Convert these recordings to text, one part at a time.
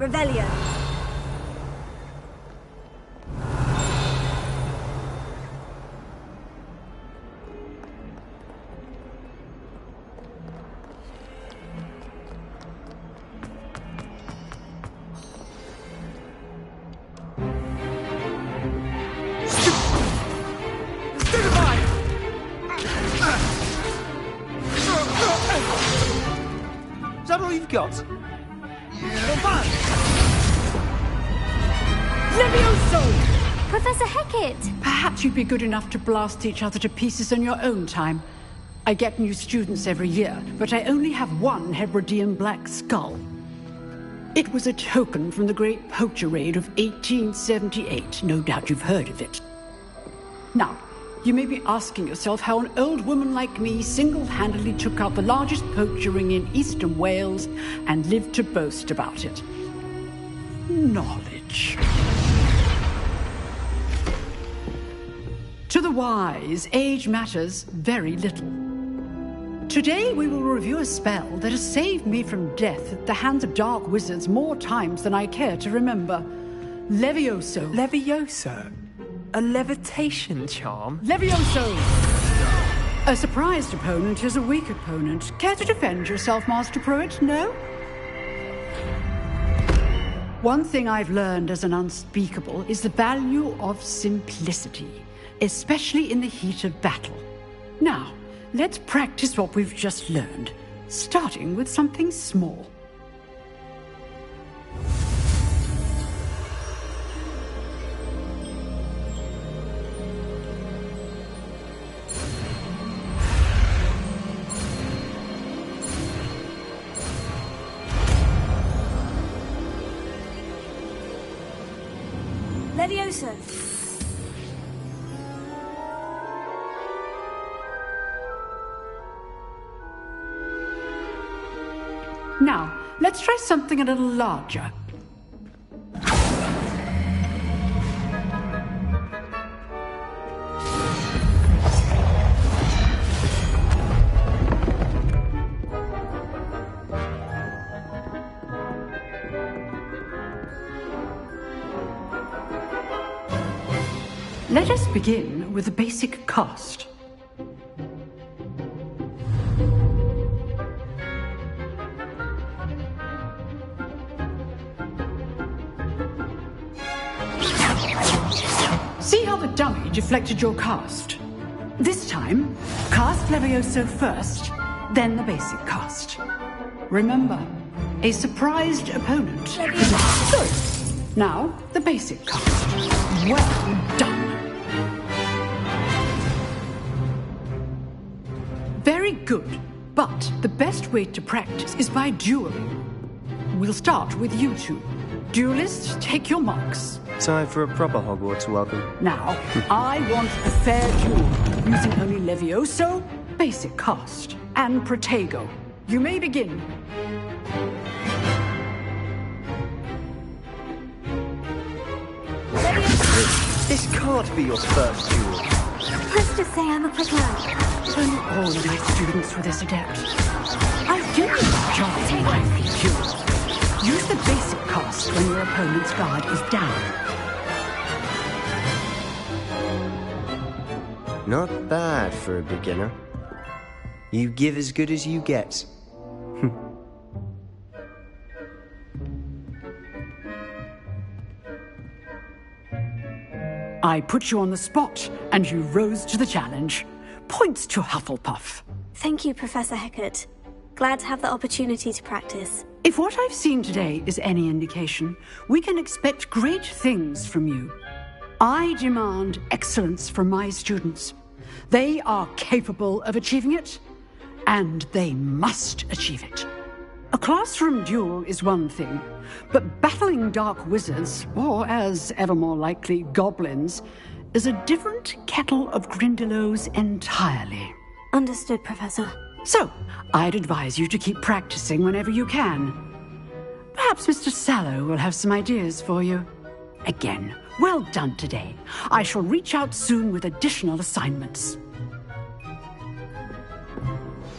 Revelio. Is that all you've got? Levioso! Professor Hecat! Perhaps you'd be good enough to blast each other to pieces in your own time. I get new students every year, but I only have one Hebridean black skull. It was a token from the Great Poacher Raid of 1878. No doubt you've heard of it. Now, you may be asking yourself how an old woman like me single-handedly took out the largest poacher ring in eastern Wales and lived to boast about it. Knowledge. To the wise, age matters very little. Today we will review a spell that has saved me from death at the hands of dark wizards more times than I care to remember. Levioso. Levioso? A levitation charm? Levioso! A surprised opponent is a weak opponent. Care to defend yourself, Master Pruitt? No? One thing I've learned as an unspeakable is the value of simplicity, especially in the heat of battle. Now, let's practice what we've just learned, starting with something small. Levioso. Now, let's try something a little larger. Let us begin with the basic cast. See how the dummy deflected your cast? This time, cast Levioso first, then the basic cast. Remember, a surprised opponent. Good. Now, the basic cast. Well done. Very good, but the best way to practice is by dueling. We'll start with you two. Duelists, take your marks. Time for a proper Hogwarts welcome. Now, I want a fair duel, using only Levioso, basic cast, and Protego. You may begin. This can't be your first duel. Let's just say I'm a quick learner. Only all of my students were this adept. I do enjoy lively duels. Use the basic cast when your opponent's guard is down. Not bad for a beginner. You give as good as you get. I put you on the spot, and you rose to the challenge. Points to Hufflepuff. Thank you, Professor Hecat. Glad to have the opportunity to practice. If what I've seen today is any indication, we can expect great things from you. I demand excellence from my students. They are capable of achieving it, and they must achieve it. A classroom duel is one thing, but battling dark wizards, or as ever more likely, goblins, is a different kettle of Grindylows entirely. Understood, Professor. So, I'd advise you to keep practicing whenever you can. Perhaps Mr. Sallow will have some ideas for you. Again, well done today. I shall reach out soon with additional assignments.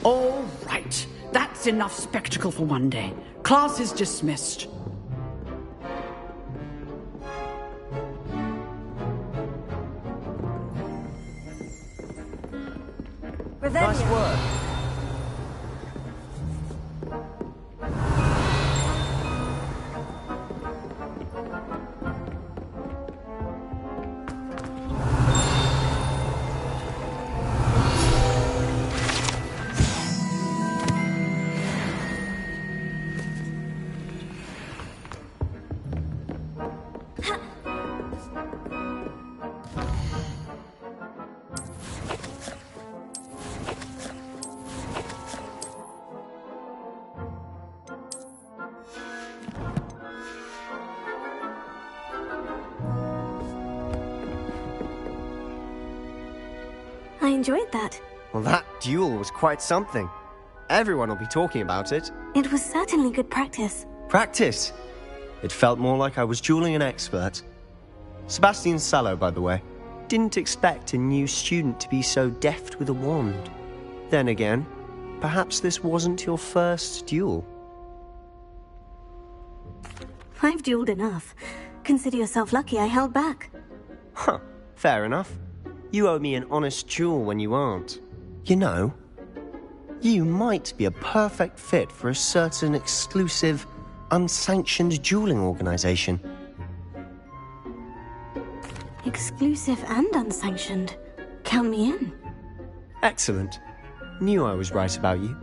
All right. That's enough spectacle for one day. Class is dismissed. Nice work. I enjoyed that. Well, that duel was quite something. Everyone will be talking about it. It was certainly good practice. Practice? It felt more like I was dueling an expert. Sebastian Sallow, by the way. Didn't expect a new student to be so deft with a wand. Then again, perhaps this wasn't your first duel. I've dueled enough. Consider yourself lucky I held back. Huh, fair enough. You owe me an honest duel when you aren't. You know, you might be a perfect fit for a certain exclusive, unsanctioned dueling organization. Exclusive and unsanctioned. Count me in. Excellent. Knew I was right about you.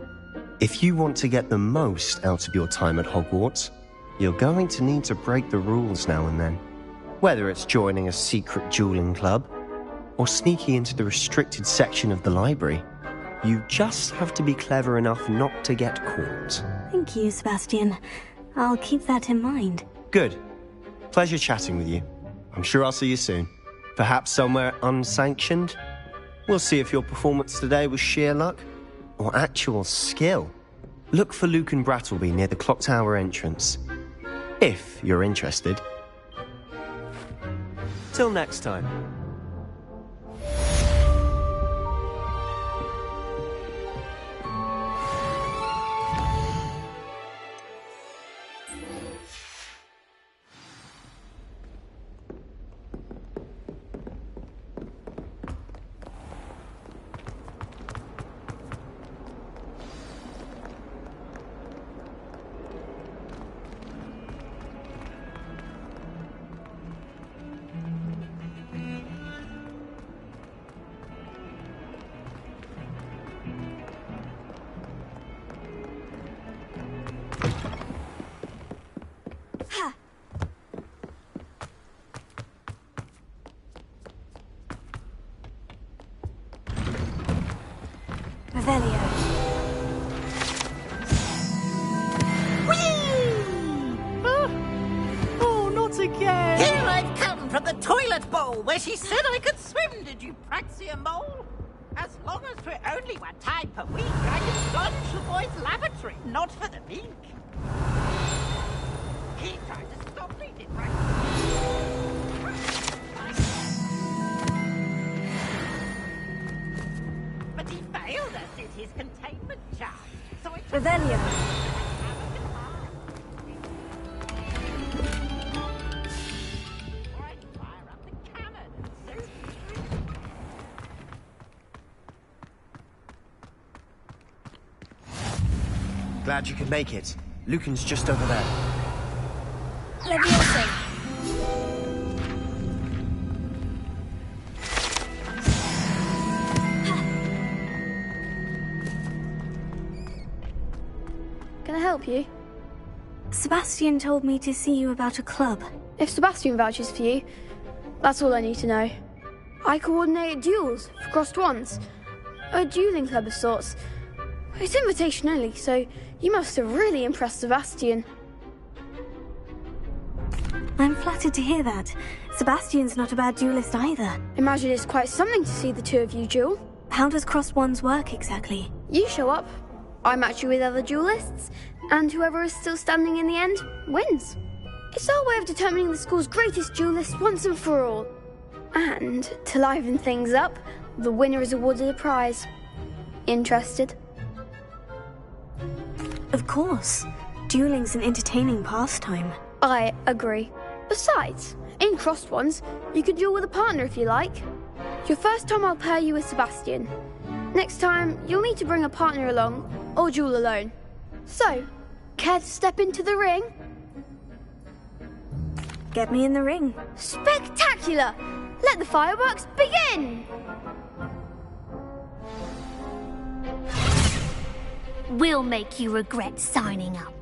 If you want to get the most out of your time at Hogwarts, you're going to need to break the rules now and then. Whether it's joining a secret dueling club, or sneaking into the restricted section of the library, you just have to be clever enough not to get caught. Thank you, Sebastian. I'll keep that in mind. Good. Pleasure chatting with you. I'm sure I'll see you soon. Perhaps somewhere unsanctioned? We'll see if your performance today was sheer luck or actual skill. Look for Luke and Brattleby near the clock tower entrance, if you're interested. Till next time. Revelio. Oh, not again! Here I've come from the toilet bowl where she said I could swim, did you praxia mole? As long as for only one time per week, I can plunge the boys' lavatory, not for the meek. He tried to stop me, did but he failed us, did his containment charge. So I took Revelio. Glad you could make it. Lucan's just over there. Leviosa. Can I help you? Sebastian told me to see you about a club. If Sebastian vouches for you, that's all I need to know. I coordinate duels for crossed wands. A dueling club of sorts. It's invitation only, so you must have really impressed Sebastian. I'm flattered to hear that. Sebastian's not a bad duelist either. Imagine it's quite something to see the two of you duel. How does crossed wands work exactly? You show up, I match you with other duelists, and whoever is still standing in the end wins. It's our way of determining the school's greatest duelist once and for all. And, to liven things up, the winner is awarded a prize. Interested? Of course. Dueling's an entertaining pastime. I agree. Besides, in crossed ones, you could duel with a partner if you like. Your first time I'll pair you with Sebastian. Next time, you'll need to bring a partner along, or duel alone. So, care to step into the ring? Get me in the ring. Spectacular! Let the fireworks begin! We'll make you regret signing up.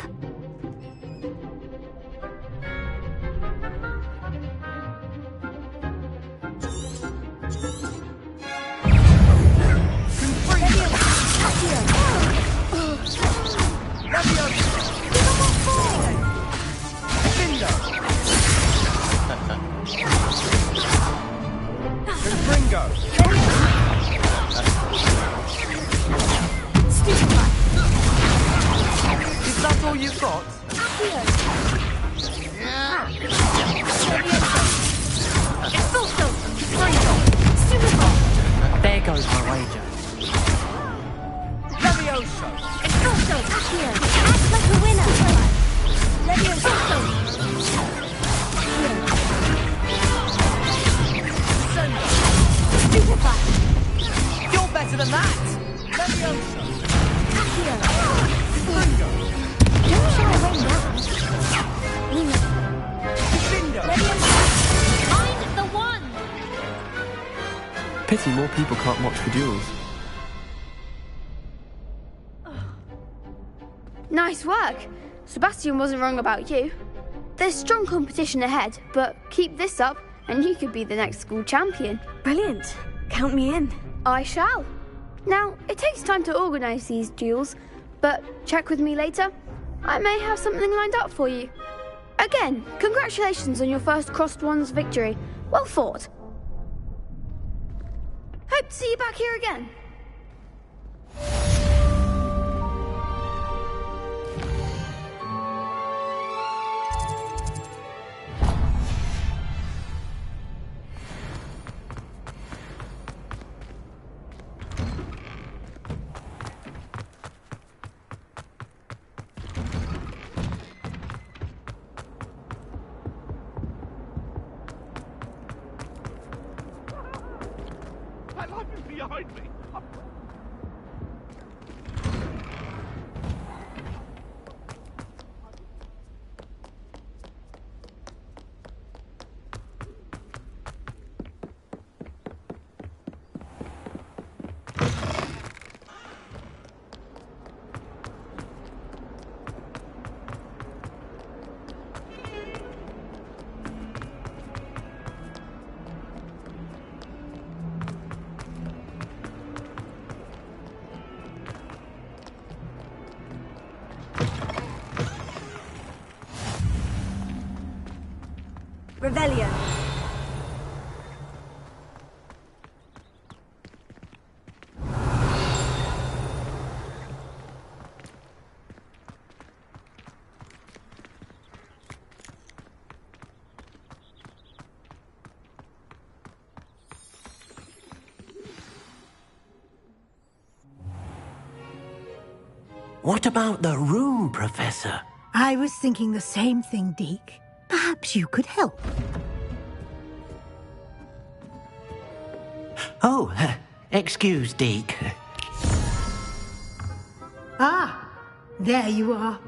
Is that all you've got? There goes my wager. Levioso! Expulso! Accio! Act like a winner! Levioso! Stupefy! You're better than that! Levioso! Accio! Don't shy away now. Levioso! Find the one! Pity more people can't watch the duels. Nice work. Sebastian wasn't wrong about you. There's strong competition ahead, but keep this up and you could be the next school champion. Brilliant. Count me in. I shall. Now, it takes time to organise these duels, but check with me later. I may have something lined up for you. Again, congratulations on your first Crossed Wands victory. Well fought. Hope to see you back here again. That life is behind me. Revelio. What about the room, Professor? I was thinking the same thing, Deke. Perhaps you could help. Oh, excuse, Deke. Ah, there you are.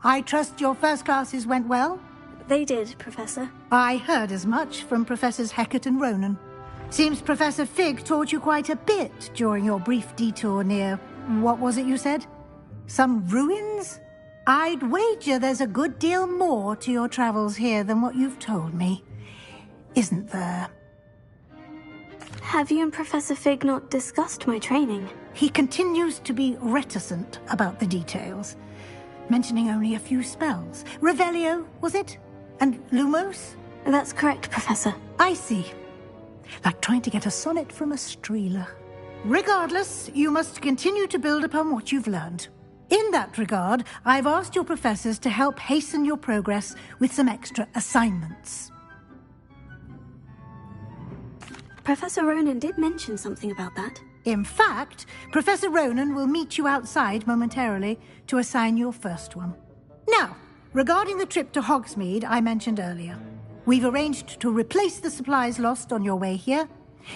I trust your first classes went well? They did, Professor. I heard as much from Professors Hecat and Ronan. Seems Professor Fig taught you quite a bit during your brief detour near... what was it you said? Some ruins? I'd wager there's a good deal more to your travels here than what you've told me. Isn't there? Have you and Professor Fig not discussed my training? He continues to be reticent about the details, mentioning only a few spells. Revelio, was it? And Lumos? That's correct, Professor. I see. Like trying to get a sonnet from a streeler. Regardless, you must continue to build upon what you've learned. In that regard, I've asked your professors to help hasten your progress with some extra assignments. Professor Ronan did mention something about that. In fact, Professor Ronan will meet you outside momentarily to assign your first one. Now, regarding the trip to Hogsmeade I mentioned earlier, We've arranged to replace the supplies lost on your way here,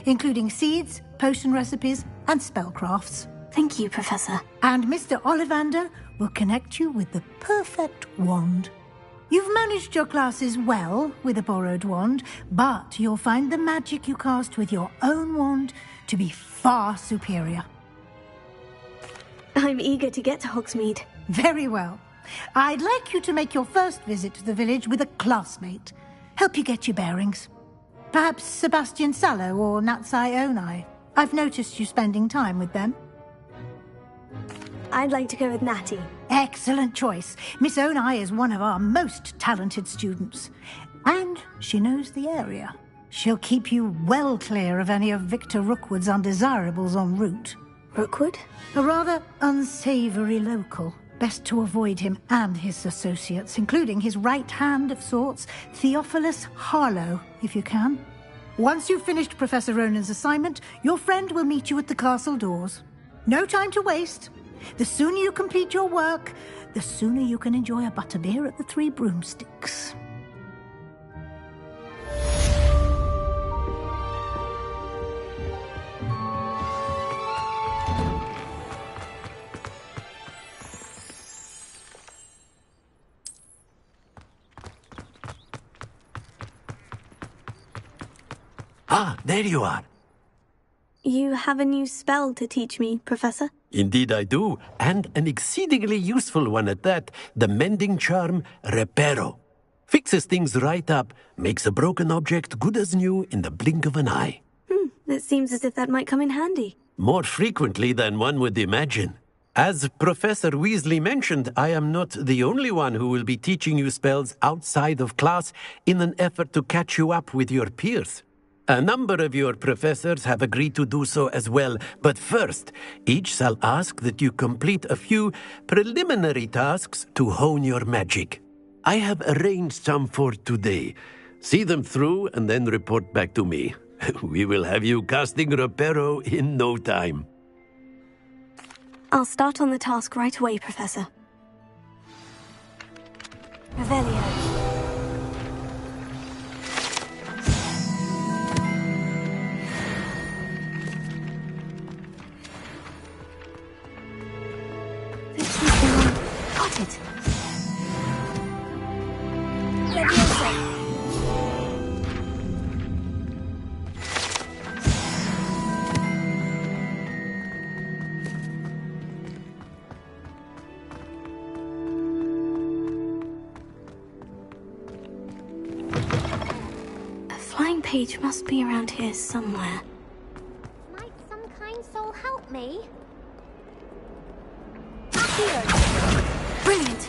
including seeds, potion recipes, and spellcrafts. Thank you, Professor. And Mr. Ollivander will connect you with the perfect wand. You've managed your classes well with a borrowed wand, but you'll find the magic you cast with your own wand to be far superior. I'm eager to get to Hogsmeade. Very well. I'd like you to make your first visit to the village with a classmate. Help you get your bearings. Perhaps Sebastian Sallow or Natsai Onai. I've noticed you spending time with them. I'd like to go with Natty. Excellent choice. Miss Onai is one of our most talented students. And she knows the area. She'll keep you well clear of any of Victor Rookwood's undesirables en route. Rookwood? A rather unsavoury local. Best to avoid him and his associates, including his right hand of sorts, Theophilus Harlow, if you can. Once you've finished Professor Ronan's assignment, your friend will meet you at the castle doors. No time to waste. The sooner you complete your work, the sooner you can enjoy a butterbeer at the Three Broomsticks. Ah, there you are. You have a new spell to teach me, Professor? Indeed I do, and an exceedingly useful one at that. The mending charm, Reparo. Fixes things right up, makes a broken object good as new in the blink of an eye. It seems as if that might come in handy. More frequently than one would imagine. As Professor Weasley mentioned, I am not the only one who will be teaching you spells outside of class in an effort to catch you up with your peers. A number of your professors have agreed to do so as well, but first, each shall ask that you complete a few preliminary tasks to hone your magic. I have arranged some for today. See them through and then report back to me. We will have you casting Reparo in no time. I'll start on the task right away, Professor. Revelio. Got it. Leviosa. A flying page must be around here somewhere. Might some kind soul help me? Brilliant!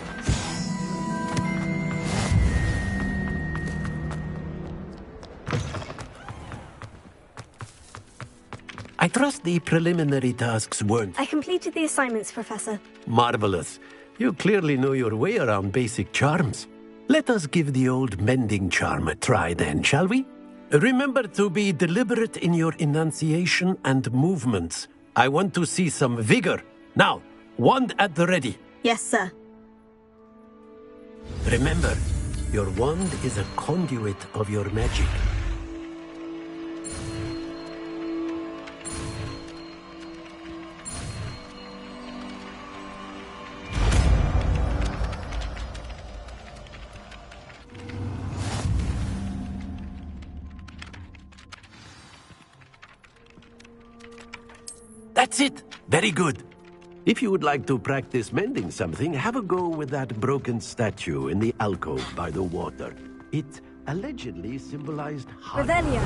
I trust the preliminary tasks weren't I completed the assignments, Professor. marvelous. You clearly know your way around basic charms. Let us give the old mending charm a try then, shall we? Remember to be deliberate in your enunciation and movements. I want to see some vigor. Now, wand at the ready. Yes, sir. Remember, your wand is a conduit of your magic. That's it. Very good. If you would like to practice mending something, have a go with that broken statue in the alcove by the water. It allegedly symbolized heart. Revelio.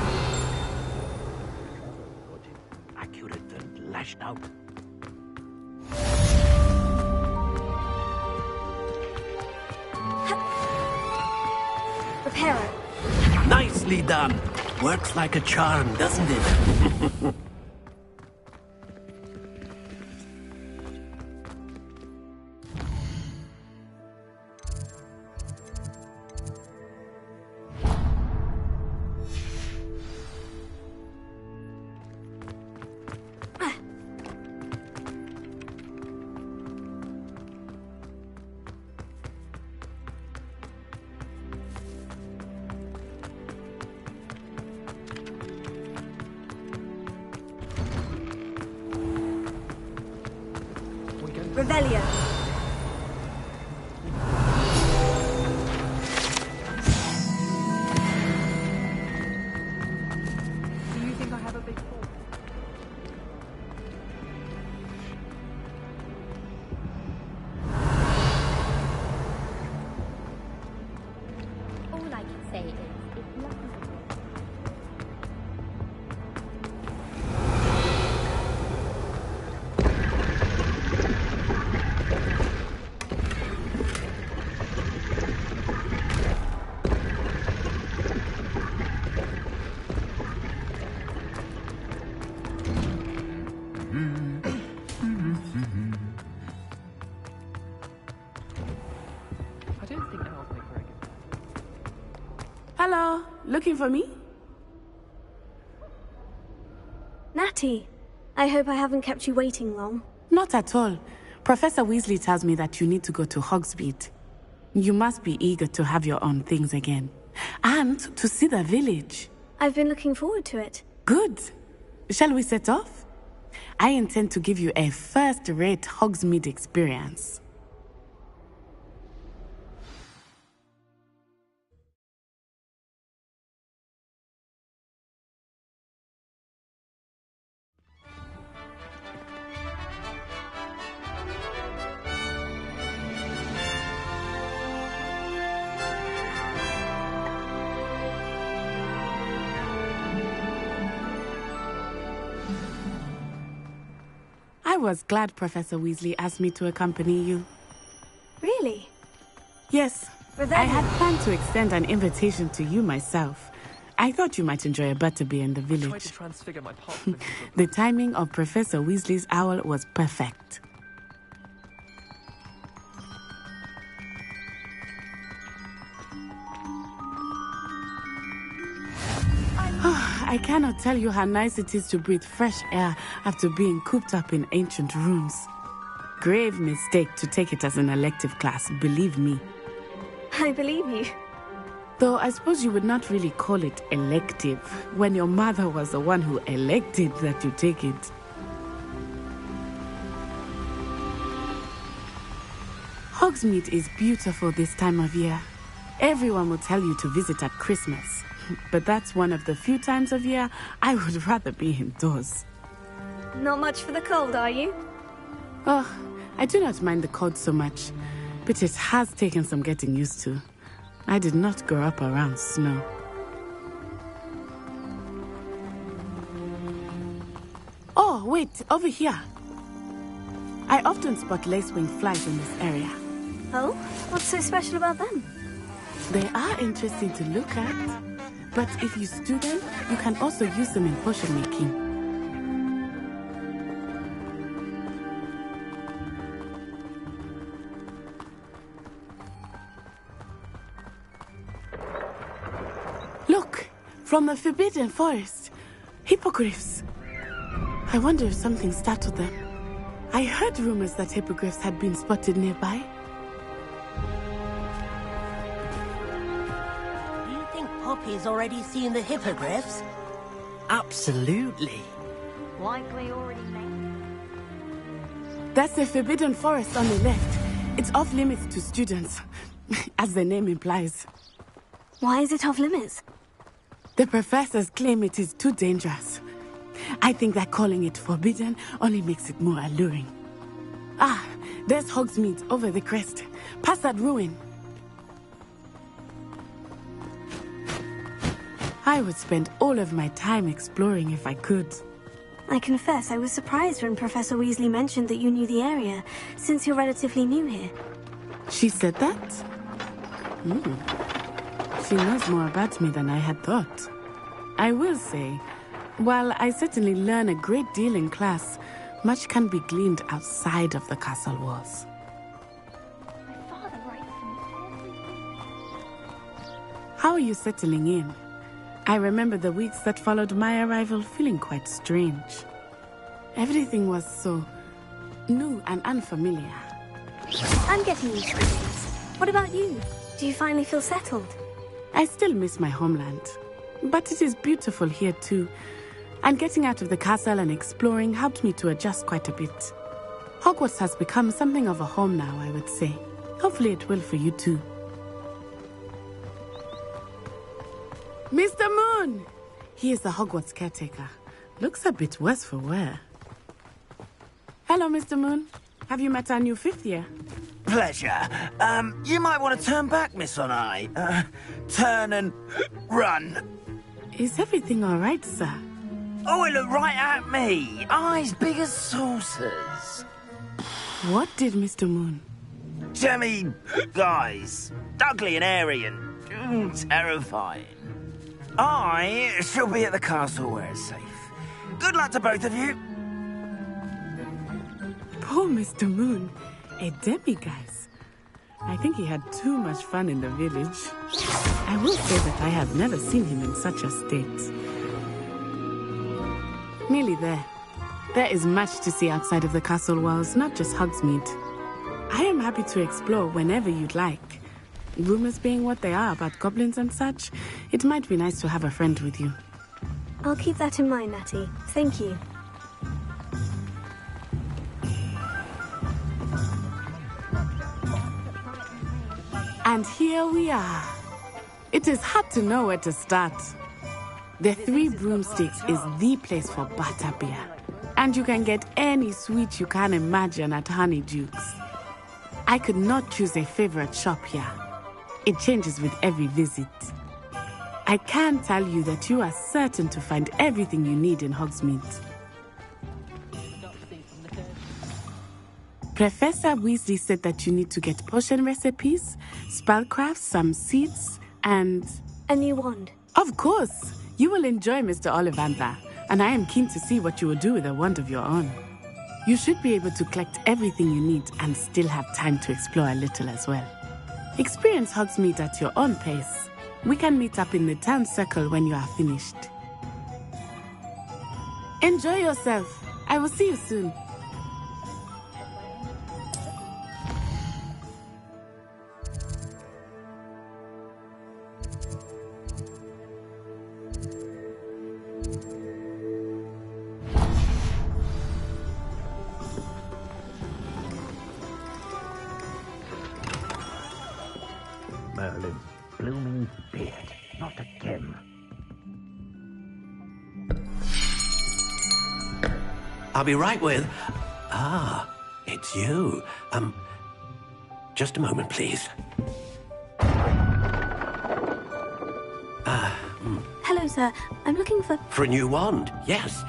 Got it accurate and lashed out. Reparo. Nicely done. Works like a charm, doesn't it? Revelio. Do you think I have a big fault? All I can say is, it's nothing. I don't think owls make very good. Hello, looking for me? Natty, I hope I haven't kept you waiting long. Not at all. Professor Weasley tells me that you need to go to Hogsmeade. You must be eager to have your own things again. And to see the village. I've been looking forward to it. Good. Shall we set off? I intend to give you a first-rate Hogsmeade experience. I was glad Professor Weasley asked me to accompany you. Really? Yes. I had planned to extend an invitation to you myself. I thought you might enjoy a butterbeer in the I tried village. to transfigure my parchment. The timing of Professor Weasley's owl was perfect. I cannot tell you how nice it is to breathe fresh air after being cooped up in ancient rooms. Grave mistake to take it as an elective class, believe me. I believe you. Though I suppose you would not really call it elective when your mother was the one who elected that you take it. Hogsmeade is beautiful this time of year. Everyone will tell you to visit at Christmas. But that's one of the few times of year I would rather be indoors. Not much for the cold, are you? Oh, I do not mind the cold so much, but it has taken some getting used to. I did not grow up around snow. Oh, wait, over here. I often spot lacewing flies in this area. Oh? What's so special about them? They are interesting to look at. But if you stew them, you can also use them in potion making. Look, from the Forbidden Forest. Hippogriffs. I wonder if something startled them. I heard rumors that hippogriffs had been spotted nearby. Poppy's already seen the hippogriffs? Absolutely. Likely already made. That's the Forbidden Forest on the left. It's off limits to students, as the name implies. Why is it off limits? The professors claim it is too dangerous. I think that calling it forbidden only makes it more alluring. Ah, there's Hogsmeade over the crest. Past that ruin. I would spend all of my time exploring if I could. I confess I was surprised when Professor Weasley mentioned that you knew the area, since you're relatively new here. She said that? She knows more about me than I had thought. I will say, while I certainly learn a great deal in class, much can be gleaned outside of the castle walls. My father writes me every... How are you settling in? I remember the weeks that followed my arrival feeling quite strange. Everything was so new and unfamiliar. I'm getting used to things. What about you? Do you finally feel settled? I still miss my homeland, but it is beautiful here too. And getting out of the castle and exploring helped me to adjust quite a bit. Hogwarts has become something of a home now, I would say. Hopefully it will for you too. Mr. Moon! He is the Hogwarts caretaker. Looks a bit worse for wear. Hello, Mr. Moon. Have you met our new 5th year? Pleasure. You might want to turn back, Miss Onai. Turn and run. Is everything all right, sir? Oh, it looked right at me. Eyes big as saucers. What did Mr. Moon? Jemmy, guys. Ugly and airy and terrifying. I shall be at the castle where it's safe. Good luck to both of you. Poor Mr. Moon. A guys. I think he had too much fun in the village. I will say that I have never seen him in such a state. Nearly there. There is much to see outside of the castle walls, not just Hogsmeade. I am happy to explore whenever you'd like. Rumors being what they are about goblins and such, it might be nice to have a friend with you. I'll keep that in mind, Natty. Thank you. And here we are. It is hard to know where to start. The Three Broomsticks is the place for butterbeer. And you can get any sweet you can imagine at Honeydukes. I could not choose a favorite shop here. It changes with every visit. I can tell you that you are certain to find everything you need in Hogsmeade. Professor Weasley said that you need to get potion recipes, spellcrafts, some seeds, and... a new wand. Of course! You will enjoy Mr. Ollivander, and I am keen to see what you will do with a wand of your own. You should be able to collect everything you need and still have time to explore a little as well. Experience Hogsmeade at your own pace. We can meet up in the town circle when you are finished. Enjoy yourself. I will see you soon. Merlin's blooming beard. Not again. I'll be right with... Ah, it's you. Just a moment, please. Hello, sir. I'm looking for... For a new wand, yes.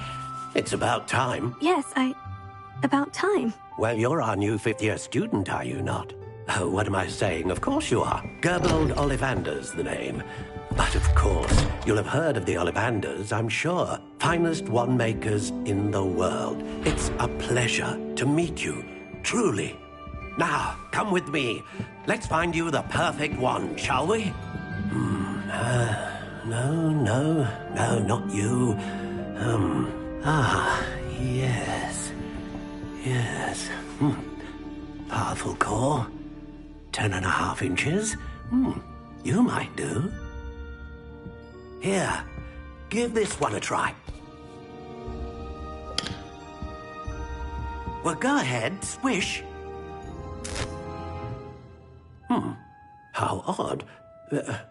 It's about time. Yes, about time. Well, you're our new 5th-year student, are you not? Oh, what am I saying? Of course you are. Gerbold Ollivander's the name. But of course, you'll have heard of the Ollivanders, I'm sure. Finest wand makers in the world. It's a pleasure to meet you, truly. Now, come with me. Let's find you the perfect wand, shall we? No, not you. Yes. Powerful core. 10.5 inches. You might do. Here, give this one a try. Well, go ahead, swish. How odd.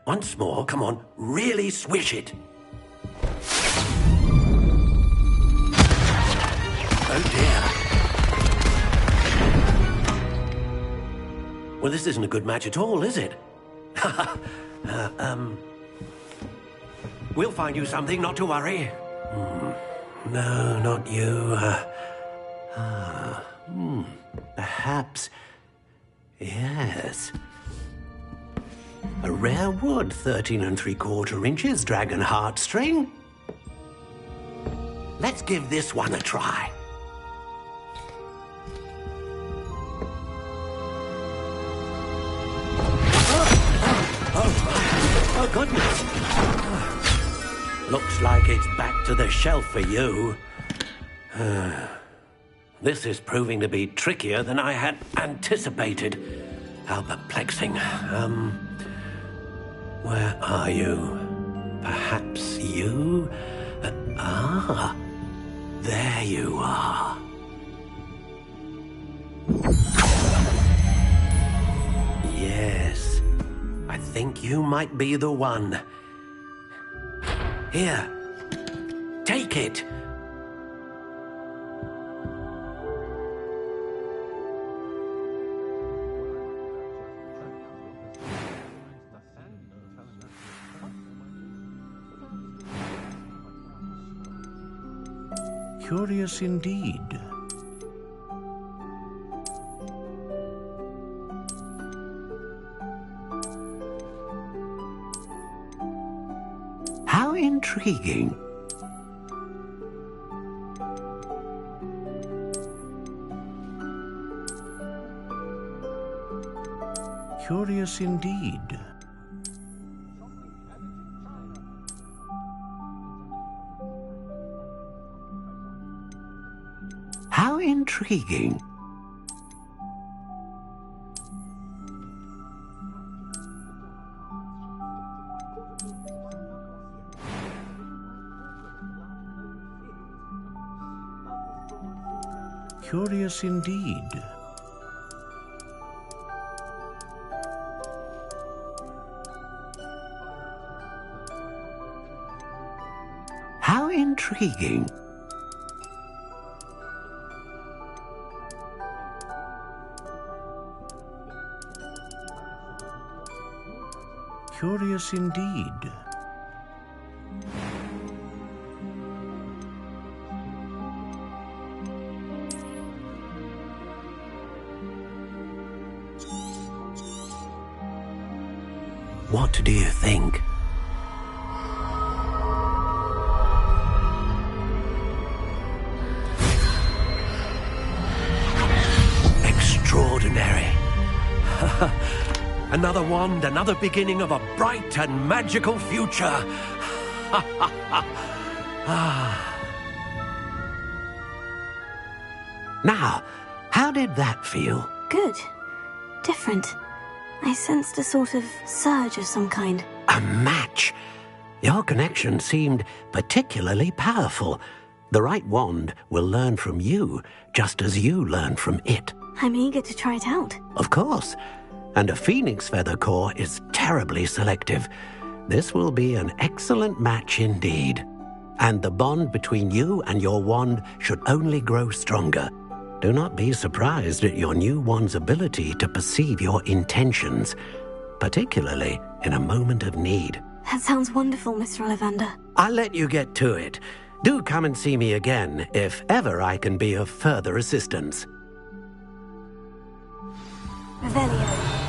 Once more, come on, really swish it. Oh dear. Well, this isn't a good match at all, is it? We'll find you something, not to worry. No, not you. Perhaps... Yes. A rare wood, 13 3/4 inches, dragon heartstring. Let's give this one a try. Oh, goodness. Looks like it's back to the shelf for you. This is proving to be trickier than I had anticipated. How perplexing. Where are you? Perhaps you? There you are. you might be the one. Here, take it. Curious indeed. How intriguing. Curious indeed. How intriguing. Curious indeed. How intriguing. Curious indeed. What do you think? Extraordinary. Another wand, another beginning of a bright and magical future. Now, how did that feel? Good. Different. I sensed a sort of surge of some kind. A match. Your connection seemed particularly powerful. The right wand will learn from you, just as you learn from it. I'm eager to try it out. Of course. And a phoenix feather core is terribly selective. This will be an excellent match indeed. And the bond between you and your wand should only grow stronger. Do not be surprised at your new wand's ability to perceive your intentions, particularly in a moment of need. That sounds wonderful, Mr. Ollivander. I'll let you get to it. Do come and see me again if ever I can be of further assistance. Revelio.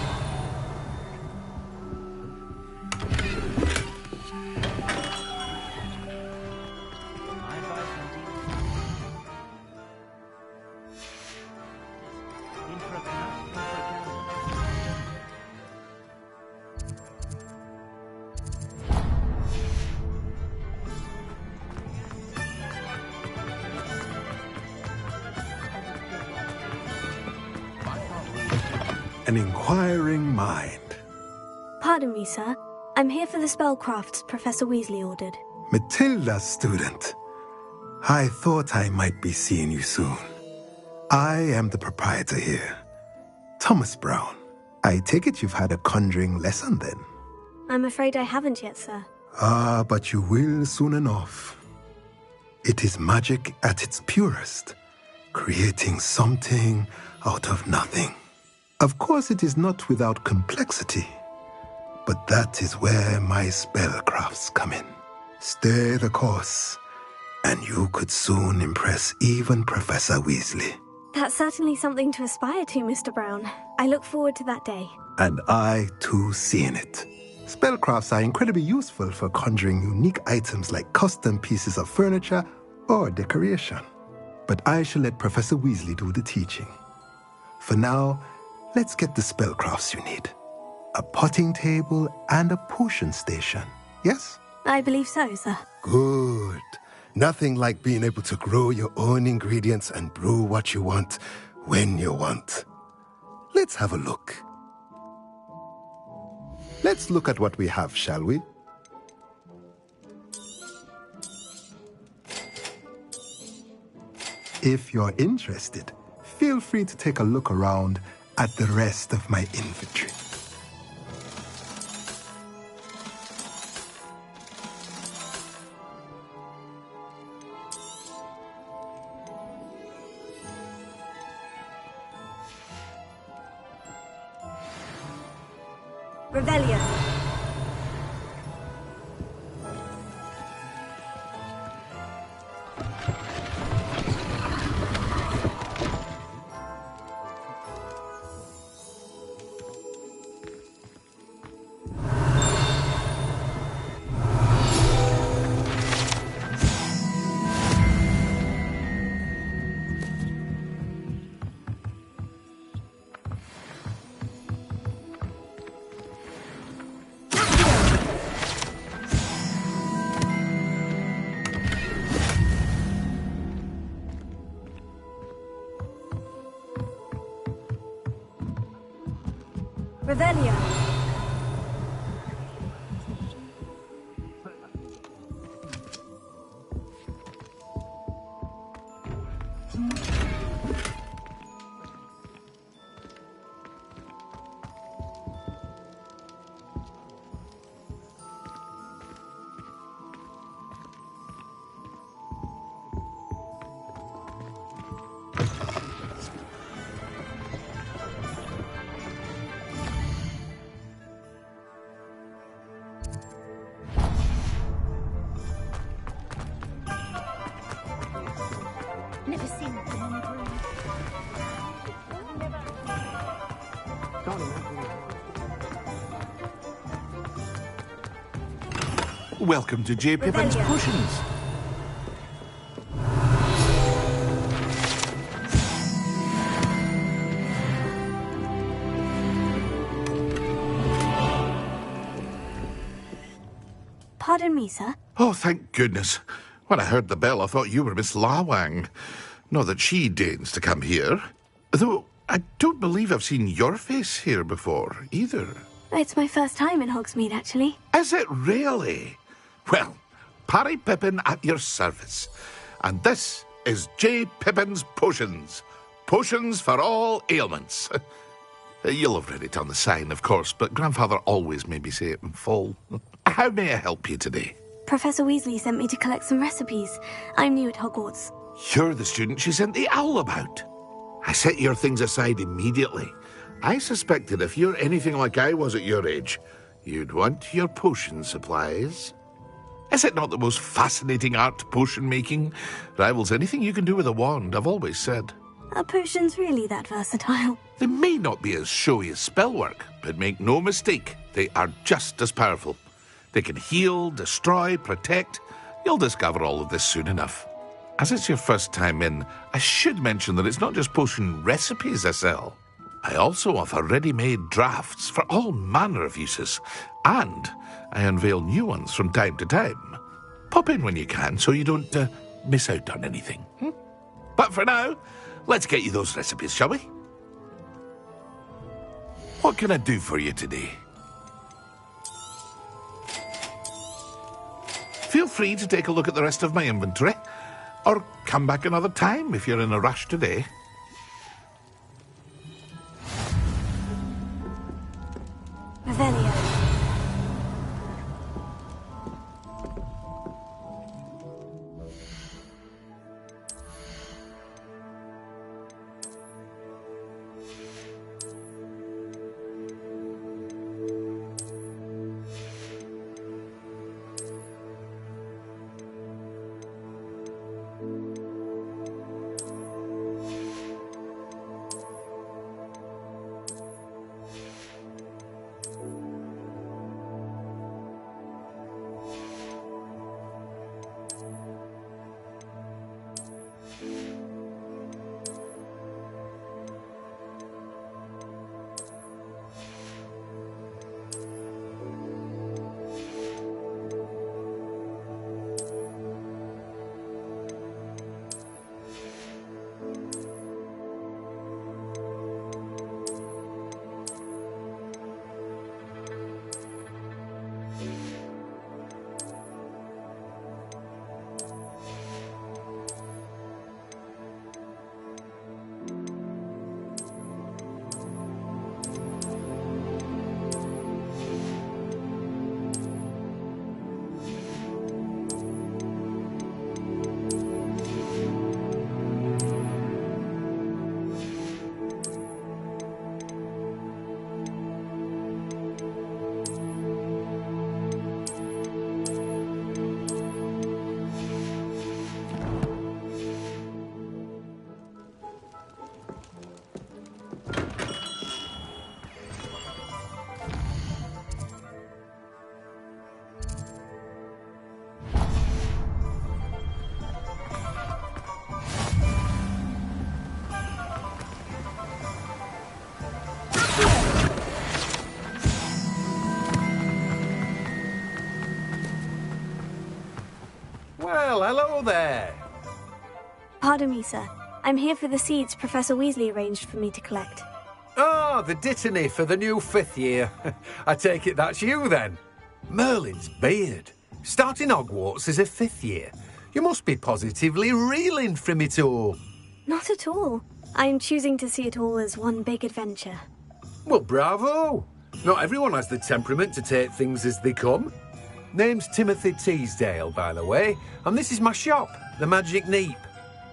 An inquiring mind. Pardon me, sir. I'm here for the spellcrafts Professor Weasley ordered. Matilda's student. I thought I might be seeing you soon. I am the proprietor here, Thomas Brown. I take it you've had a conjuring lesson then? I'm afraid I haven't yet, sir. Ah, but you will soon enough. It is magic at its purest, creating something out of nothing. Of course, it is not without complexity, but that is where my spellcrafts come in. Stay the course, and you could soon impress even Professor Weasley. That's certainly something to aspire to, Mr. Brown. I look forward to that day. And I, too, seeing it. Spellcrafts are incredibly useful for conjuring unique items like custom pieces of furniture or decoration. But I shall let Professor Weasley do the teaching. For now, let's get the spellcrafts you need. A potting table and a potion station, yes? I believe so, sir. Good. Nothing like being able to grow your own ingredients and brew what you want when you want. Let's have a look. Let's look at what we have, shall we? If you're interested, feel free to take a look around at the rest of my inventory. Revelio. Revelio. Never seen them in a room. Welcome to J. Pippin's Potions. Pardon me, sir. Oh, thank goodness. When I heard the bell, I thought you were Miss Lawang. Not that she deigns to come here. Though I don't believe I've seen your face here before, either. It's my first time in Hogsmeade, actually. Is it really? Well, Parry Pippin at your service. And this is J. Pippin's Potions. Potions for all ailments. You'll have read it on the sign, of course, but Grandfather always made me say it in full. How may I help you today? Professor Weasley sent me to collect some recipes. I'm new at Hogwarts. You're the student she sent the owl about. I set your things aside immediately. I suspected if you're anything like I was at your age, you'd want your potion supplies. Is it not the most fascinating art, potion making? Rivals anything you can do with a wand, I've always said. Are potions really that versatile? They may not be as showy as spellwork, but make no mistake, they are just as powerful. They can heal, destroy, protect. You'll discover all of this soon enough. As it's your first time in, I should mention that it's not just potion recipes I sell. I also offer ready-made drafts for all manner of uses, and I unveil new ones from time to time. Pop in when you can so you don't miss out on anything. But for now, let's get you those recipes, shall we? What can I do for you today? Feel free to take a look at the rest of my inventory, or come back another time if you're in a rush today. Revelio. Well, hello there. Pardon me, sir. I'm here for the seeds Professor Weasley arranged for me to collect. Ah, the dittany for the new 5th year. I take it that's you, then. Merlin's beard. Starting Hogwarts as a 5th year. You must be positively reeling from it all. Not at all. I'm choosing to see it all as one big adventure. Well, bravo. Not everyone has the temperament to take things as they come. Name's Timothy Teasdale, by the way, and this is my shop, the Magic Neep.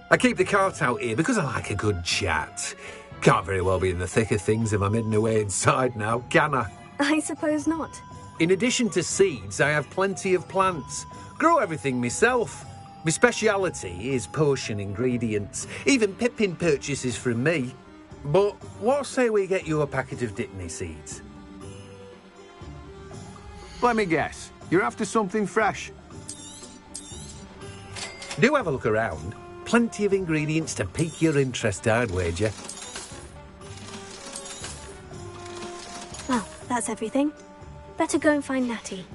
I keep the cart out here because I like a good chat. Can't very well be in the thick of things if I'm hidden away inside now, can I? I suppose not. In addition to seeds, I have plenty of plants. Grow everything myself. My speciality is potion ingredients. Even Pippin purchases from me. But what say we get you a packet of Dittany seeds? Let me guess. You're after something fresh. Do have a look around. Plenty of ingredients to pique your interest, I'd wager. Well, that's everything. Better go and find Natty.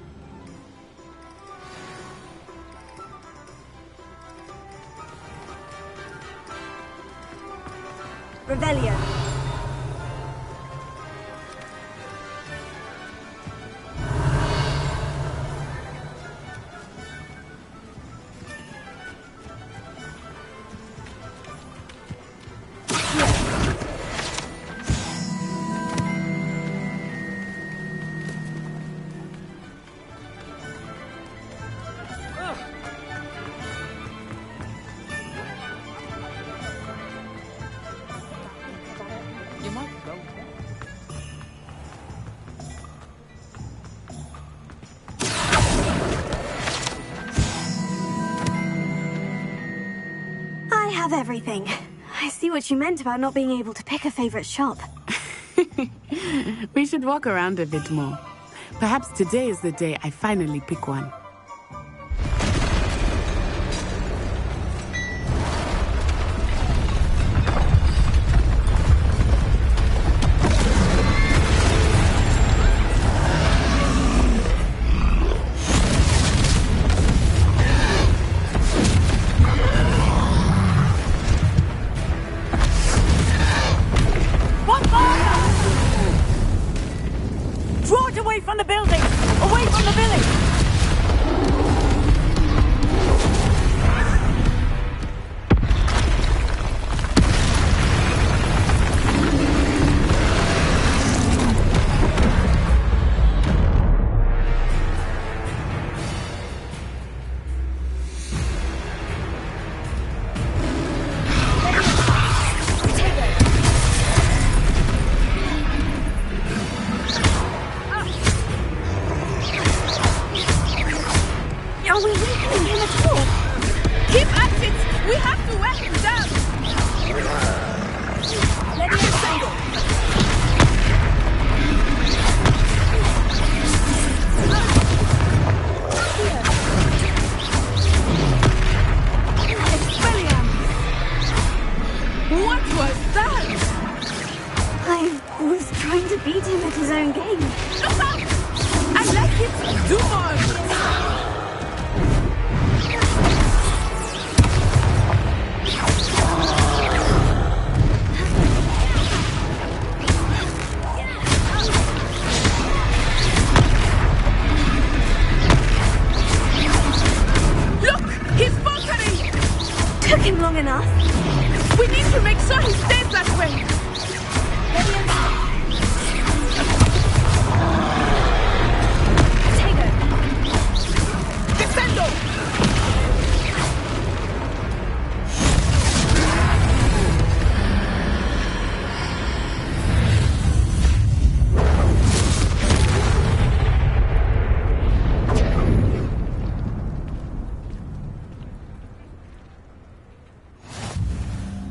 Revelio. Everything. I see what you meant about not being able to pick a favorite shop. We should walk around a bit more. Perhaps today is the day I finally pick one.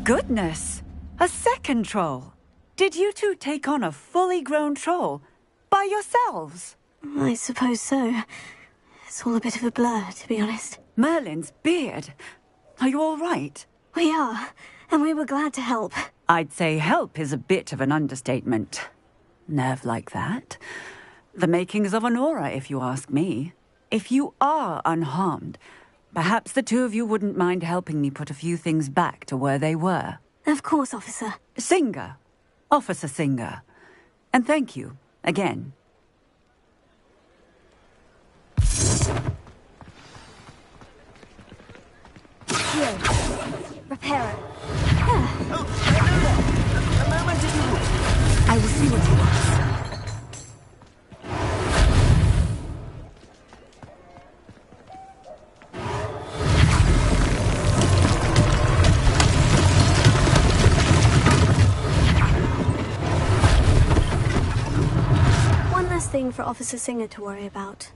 Goodness! A second troll! Did you two take on a fully grown troll? By yourselves? I suppose so. It's all a bit of a blur, to be honest. Merlin's beard. Are you all right? We are, and we were glad to help. I'd say help is a bit of an understatement. Nerve like that. The makings of an aura, if you ask me. If you are unharmed, Perhaps the two of you wouldn't mind helping me put a few things back to where they were. Of course, officer. Singer. Officer Singer. And thank you, again. Here. Repair it. A moment if you would. I will see what he wants. One last thing for Officer Singer to worry about.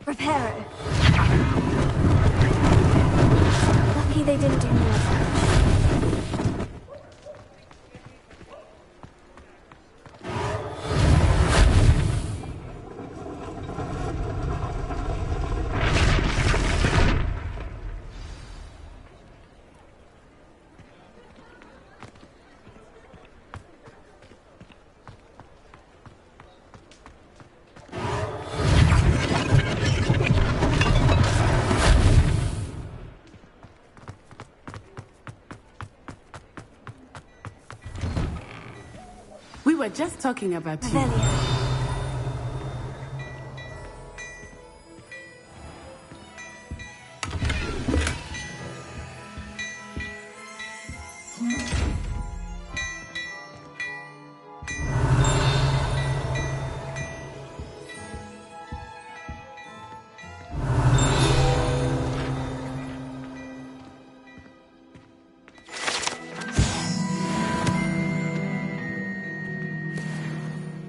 Repair it. Lucky they didn't do more damage. We were just talking about you.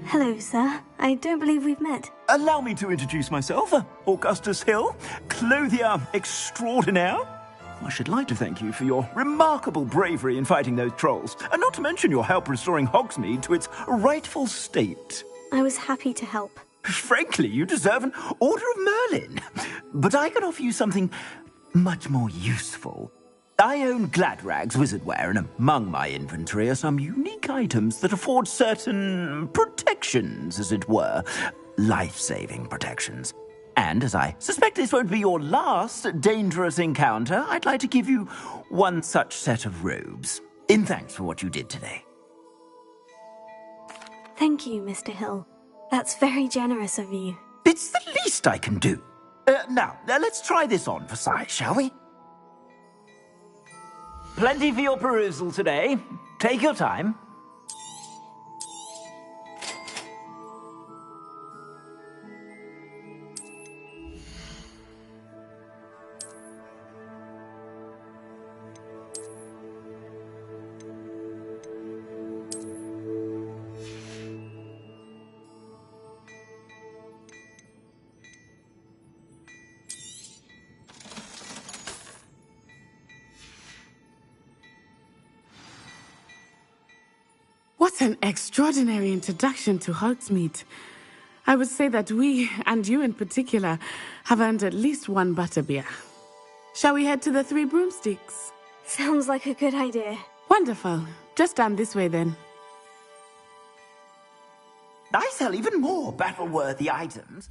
Hello, sir. I don't believe we've met. Allow me to introduce myself, Augustus Hill, clothier extraordinaire. I should like to thank you for your remarkable bravery in fighting those trolls, and not to mention your help restoring Hogsmeade to its rightful state. I was happy to help. Frankly, you deserve an Order of Merlin. But I can offer you something much more useful. I own Gladrag's wizardware, and among my inventory are some unique items that afford certain protections, as it were. Life-saving protections. And as I suspect this won't be your last dangerous encounter, I'd like to give you one such set of robes, in thanks for what you did today. Thank you, Mr. Hill. That's very generous of you. It's the least I can do. Now, let's try this on for size, shall we? Plenty for your perusal today. Take your time. What an extraordinary introduction to Hogsmeade. I would say that we, and you in particular, have earned at least one butterbeer. Shall we head to the Three Broomsticks? Sounds like a good idea. Wonderful. Just down this way then. I sell even more battle-worthy items.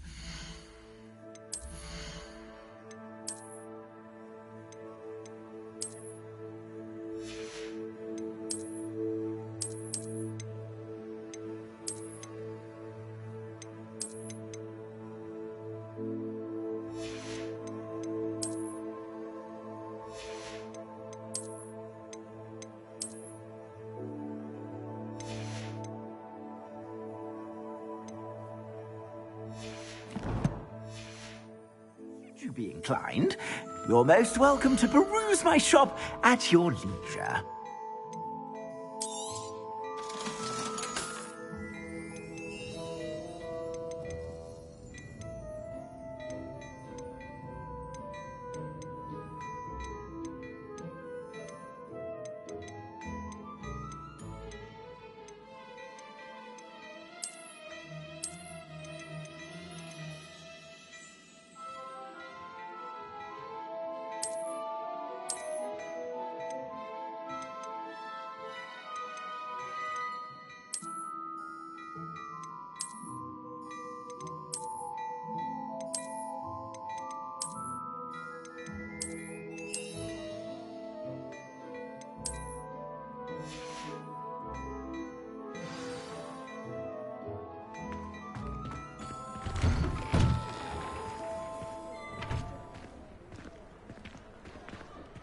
You be inclined, you're most welcome to peruse my shop at your leisure.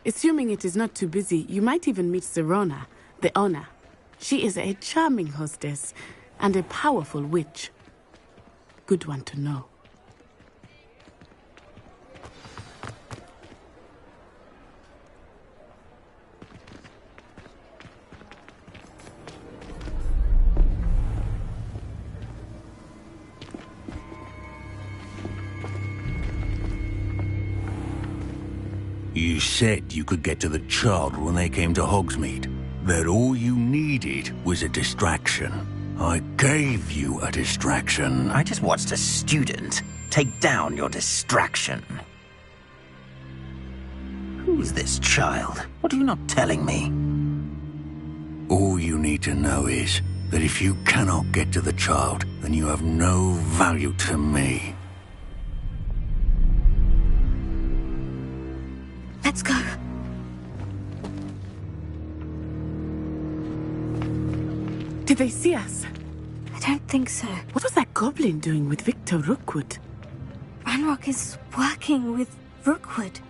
Assuming it is not too busy, you might even meet Serona, the owner. She is a charming hostess and a powerful witch. Good one to know. You said you could get to the child when they came to Hogsmeade. That all you needed was a distraction. I gave you a distraction. I just watched a student take down your distraction. Who's this child? What are you not telling me? All you need to know is that if you cannot get to the child, then you have no value to me. Let's go. Did they see us? I don't think so. What was that goblin doing with Victor Rookwood? Ranrock is working with Rookwood.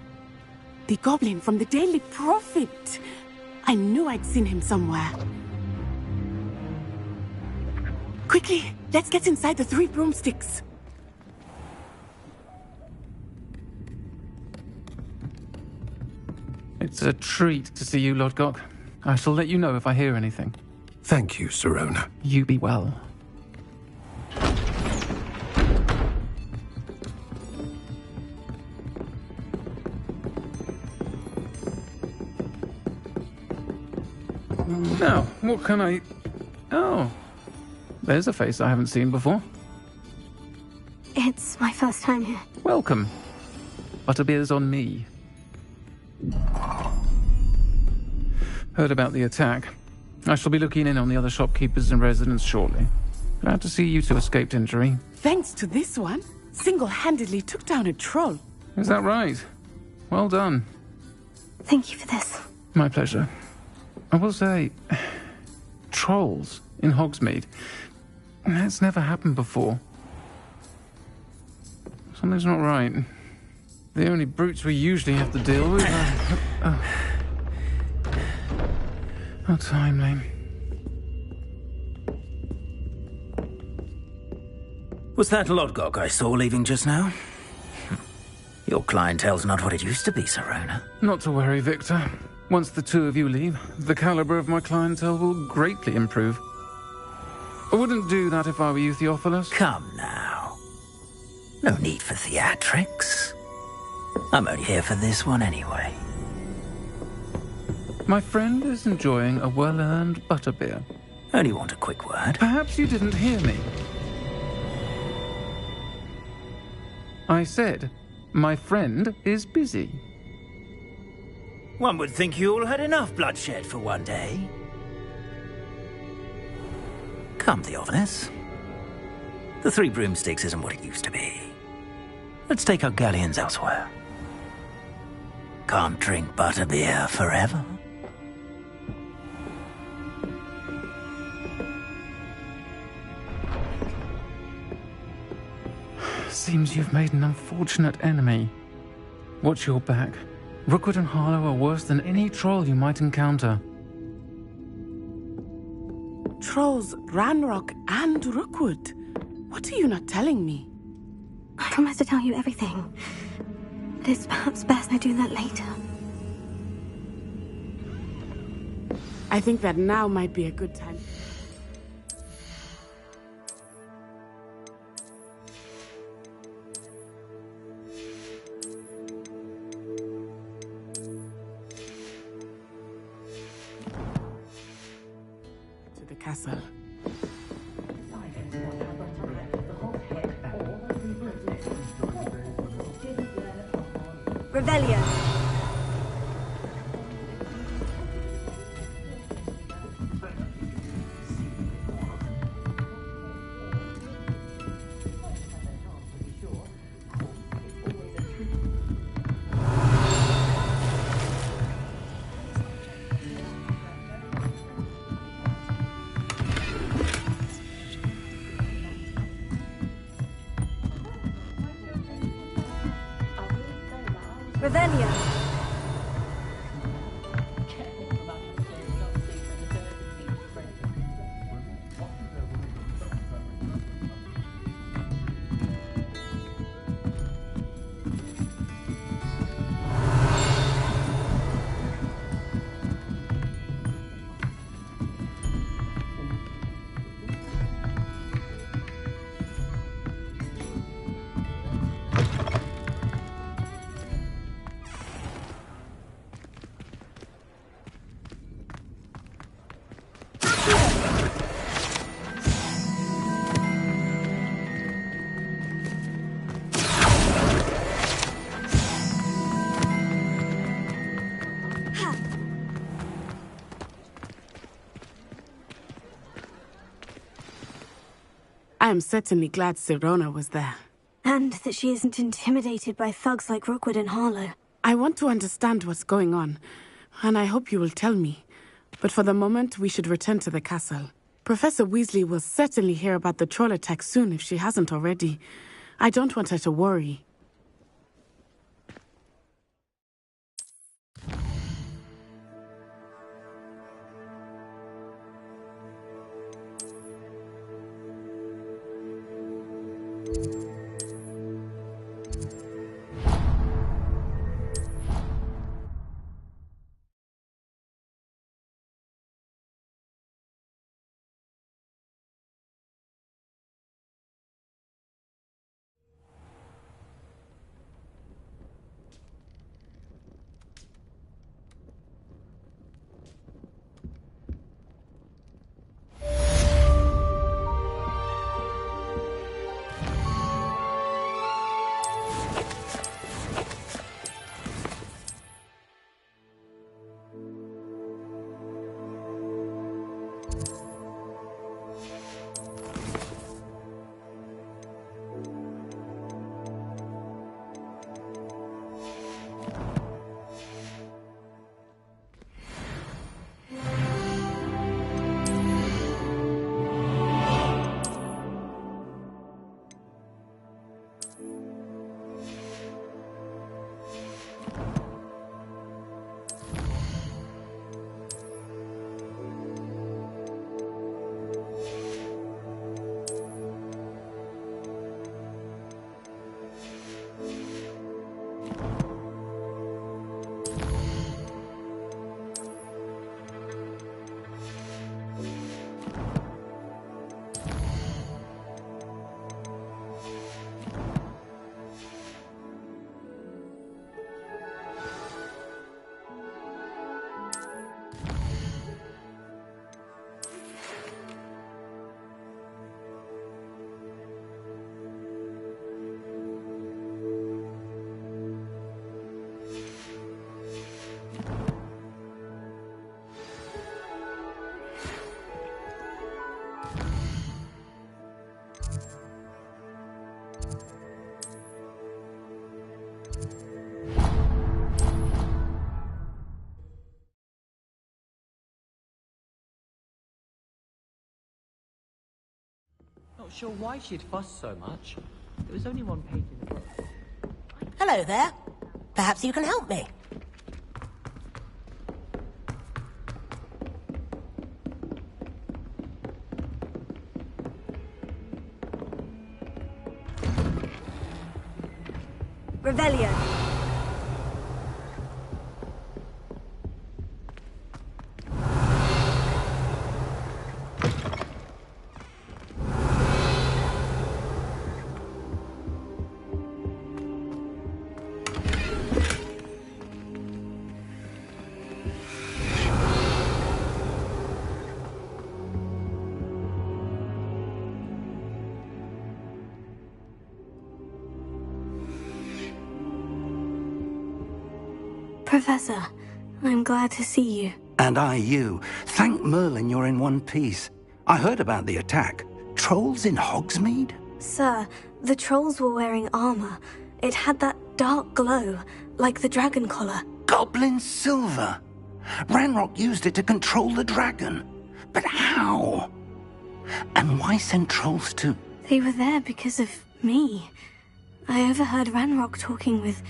The goblin from the Daily Prophet. I knew I'd seen him somewhere. Quickly, let's get inside the 3 broomsticks. It's a treat to see you, Lodgok. I shall let you know if I hear anything. Thank you, Serona. You be well. Now, what can I... Oh, there's a face I haven't seen before. It's my first time here. Welcome. Butterbeer's on me. Heard about the attack. I shall be looking in on the other shopkeepers and residents shortly. Glad to see you two escaped injury. Thanks to this one, single-handedly took down a troll. Is that right? Well done. Thank you for this. My pleasure. I will say, trolls in Hogsmeade. That's never happened before. Something's not right. The only brutes we usually have to deal with are... How timely. Was that Lodgok I saw leaving just now? Your clientele's not what it used to be, Serona. Not to worry, Victor. Once the two of you leave, the caliber of my clientele will greatly improve. I wouldn't do that if I were you, Theophilus. Come now. No need for theatrics. I'm only here for this one anyway. My friend is enjoying a well-earned butterbeer. Only want a quick word. Perhaps you didn't hear me. I said, my friend is busy. One would think you all had enough bloodshed for one day. Come, Theophilus. The 3 broomsticks isn't what it used to be. Let's take our galleons elsewhere. Can't drink butterbeer forever. Seems you've made an unfortunate enemy. Watch your back. Rookwood and Harlow are worse than any troll you might encounter. Trolls, Ranrock, and Rookwood. What are you not telling me? I promise to tell you everything. But it's perhaps best I do that later. I think that now might be a good time. To the castle. Revelio. Revelio. I am certainly glad Sirona was there. And that she isn't intimidated by thugs like Rookwood and Harlow. I want to understand what's going on, and I hope you will tell me. But for the moment, we should return to the castle. Professor Weasley will certainly hear about the troll attack soon if she hasn't already. I don't want her to worry. Not sure why she'd fuss so much. There was only one page in the book. Hello there. Perhaps you can help me. Revelio. Professor, I'm glad to see you. And I you. Thank Merlin you're in one piece. I heard about the attack. Trolls in Hogsmeade? Sir, the trolls were wearing armor. It had that dark glow, like the dragon collar. Goblin silver. Ranrock used it to control the dragon. But how? And why send trolls to... They were there because of me. I overheard Ranrock talking with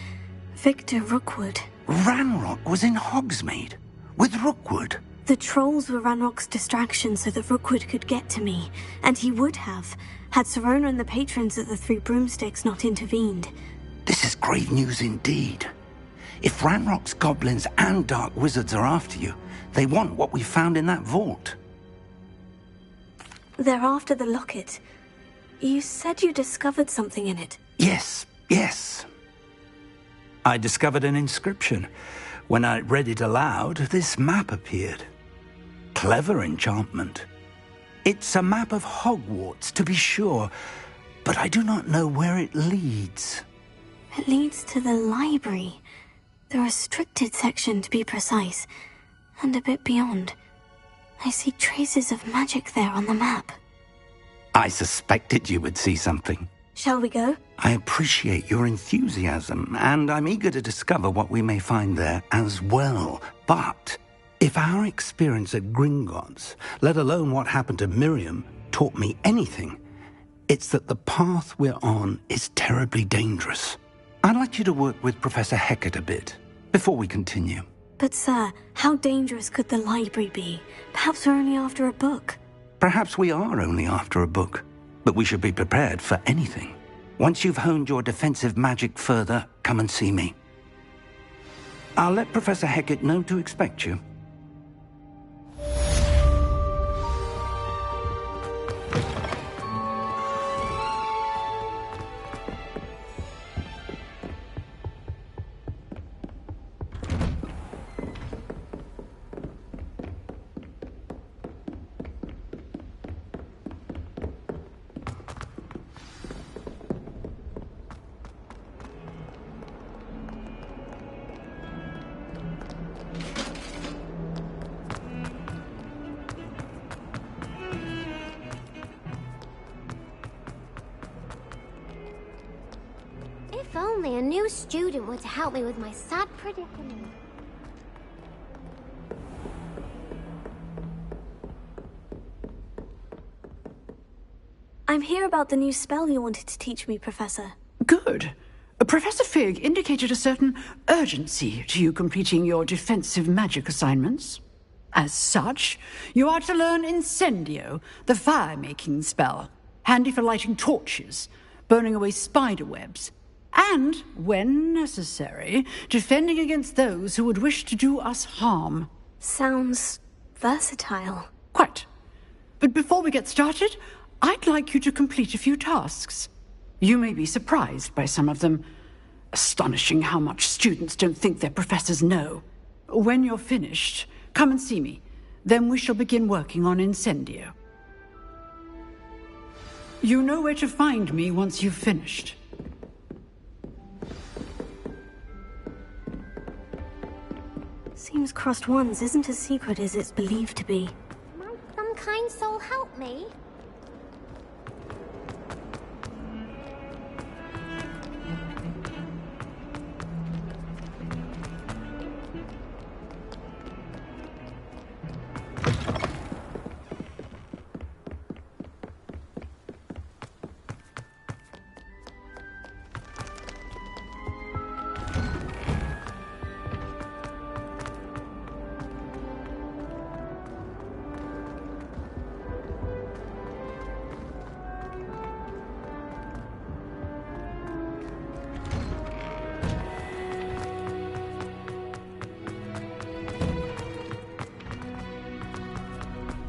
Victor Rookwood. Ranrock was in Hogsmeade with Rookwood. The trolls were Ranrock's distraction so that Rookwood could get to me, and he would have, had Sirona and the patrons of the Three Broomsticks not intervened. This is grave news indeed. If Ranrock's goblins and dark wizards are after you, they want what we found in that vault. They're after the locket. You said you discovered something in it. Yes. I discovered an inscription. When I read it aloud, this map appeared. Clever enchantment. It's a map of Hogwarts, to be sure, but I do not know where it leads. It leads to the library. The restricted section, to be precise, and a bit beyond. I see traces of magic there on the map. I suspected you would see something. Shall we go? I appreciate your enthusiasm, and I'm eager to discover what we may find there as well. But if our experience at Gringotts, let alone what happened to Miriam, taught me anything, it's that the path we're on is terribly dangerous. I'd like you to work with Professor Hecat a bit before we continue. But sir, how dangerous could the library be? Perhaps we're only after a book. Perhaps we are only after a book, but we should be prepared for anything. Once you've honed your defensive magic further, come and see me. I'll let Professor Hecat know to expect you. If only a new student were to help me with my sad predicament. I'm here about the new spell you wanted to teach me, Professor. Good. Professor Fig indicated a certain urgency to you completing your defensive magic assignments. As such, you are to learn Incendio, the fire-making spell, handy for lighting torches, burning away spider webs, and, when necessary, defending against those who would wish to do us harm. Sounds versatile. Quite. But before we get started, I'd like you to complete a few tasks. You may be surprised by some of them. Astonishing how much students don't think their professors know. When you're finished, come and see me. Then we shall begin working on Incendio. You know where to find me once you've finished. Seems Crossed Wands isn't as secret as it's believed to be. Might some kind soul help me?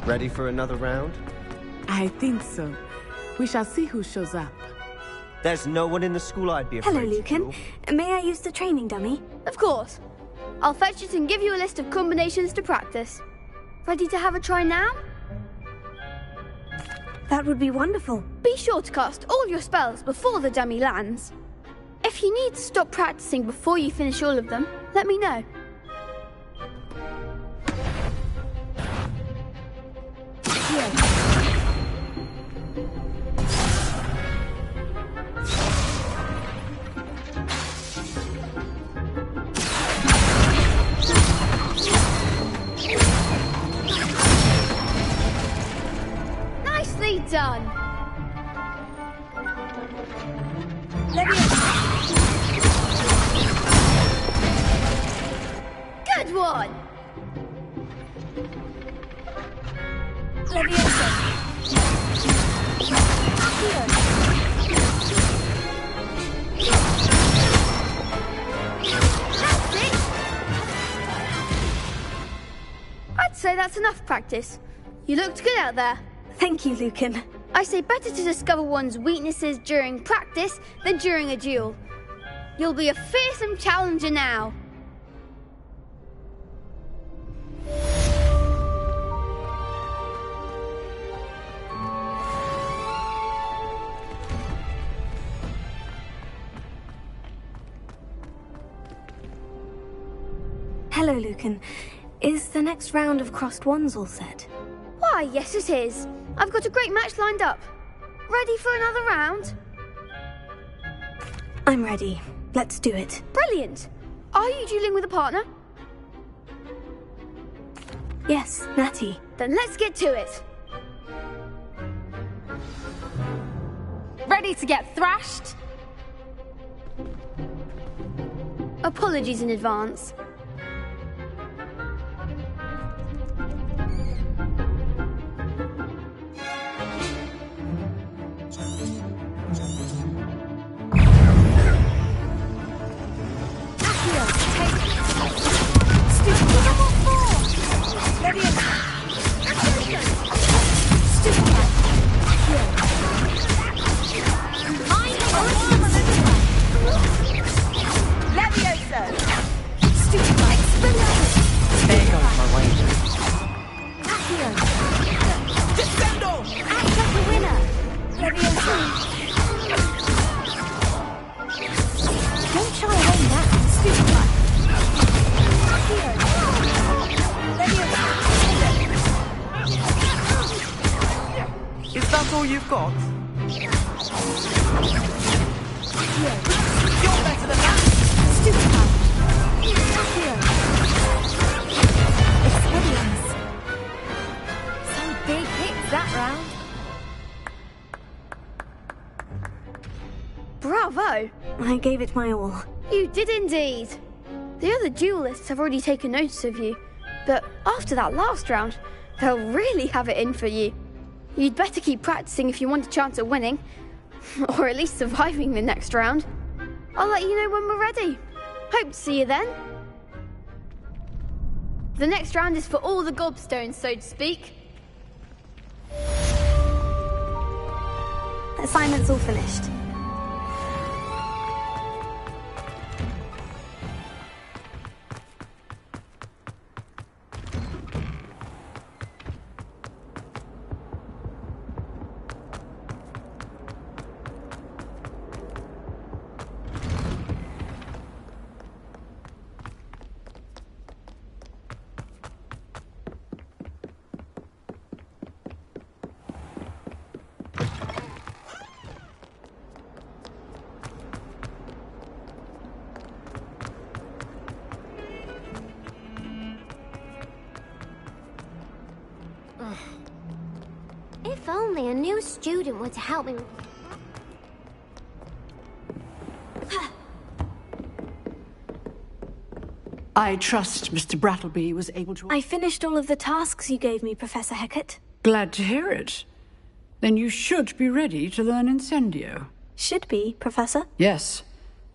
Ready for another round? I think so. We shall see who shows up. There's no one in the school I'd be afraid Hello, to Lucan. duel. May I use the training dummy? Of course. I'll fetch it and give you a list of combinations to practice. Ready to have a try now? That would be wonderful. Be sure to cast all your spells before the dummy lands. If you need to stop practicing before you finish all of them, let me know. Nicely done. Good one. I'd say that's enough practice. You looked good out there. Thank you, Lucan. I say better to discover one's weaknesses during practice than during a duel. You'll be a fearsome challenger now. Hello, Lucan. Is the next round of Crossed Wands all set? Why, yes it is. I've got a great match lined up. Ready for another round? I'm ready. Let's do it. Brilliant! Are you dueling with a partner? Yes, Natty. Then let's get to it. Ready to get thrashed? Apologies in advance. Is that all you've got? You're better than that! Experience. Some big hits that round. Bravo! I gave it my all. You did indeed. The other duelists have already taken notice of you, but after that last round, they'll really have it in for you. You'd better keep practicing if you want a chance at winning, or at least surviving the next round. I'll let you know when we're ready. Hope to see you then. The next round is for all the gobstones, so to speak. Assignment's all finished. If only a new student were to help me. I trust Mr. Brattleby was able to... I finished all of the tasks you gave me, Professor Hecat. Glad to hear it. Then you should be ready to learn Incendio. Should be, Professor? Yes.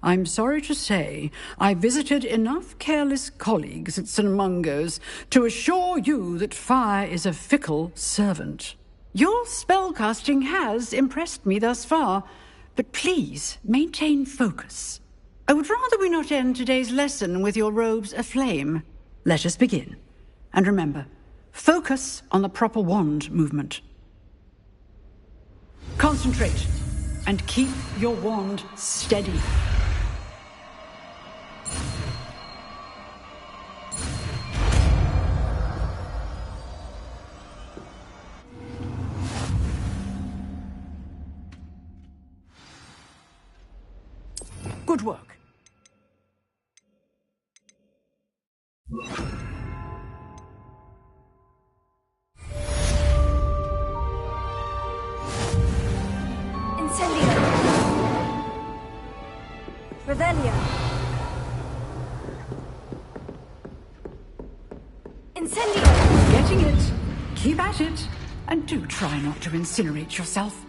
I'm sorry to say I visited enough careless colleagues at St. Mungo's to assure you that fire is a fickle servant. Your spellcasting has impressed me thus far, but please maintain focus. I would rather we not end today's lesson with your robes aflame. Let us begin. And remember, focus on the proper wand movement. Concentrate and keep your wand steady. Good work. Incendio. Revelio. Incendio. Getting it. Keep at it. And do try not to incinerate yourself.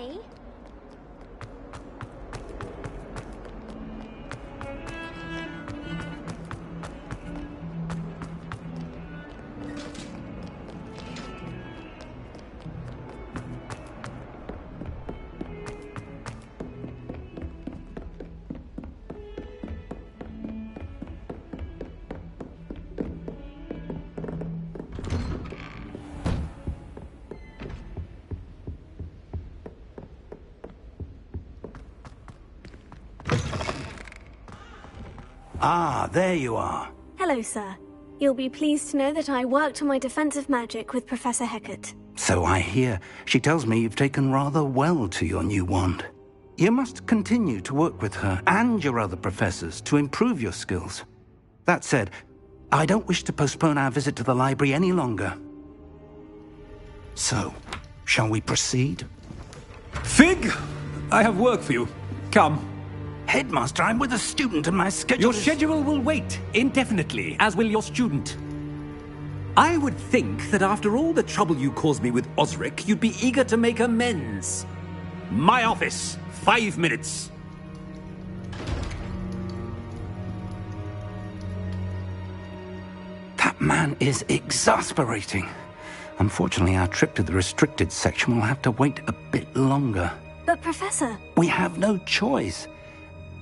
me. Ah, there you are. Hello, sir. You'll be pleased to know that I worked on my defensive magic with Professor Hecat. So I hear. She tells me you've taken rather well to your new wand. You must continue to work with her and your other professors to improve your skills. That said, I don't wish to postpone our visit to the library any longer. So, shall we proceed? Fig! I have work for you. Come. Headmaster, I'm with a student and my schedule Your schedule will wait indefinitely, as will your student. I would think that after all the trouble you caused me with Osric, you'd be eager to make amends. My office, 5 minutes. That man is exasperating. Unfortunately, our trip to the restricted section will have to wait a bit longer. But, Professor... We have no choice.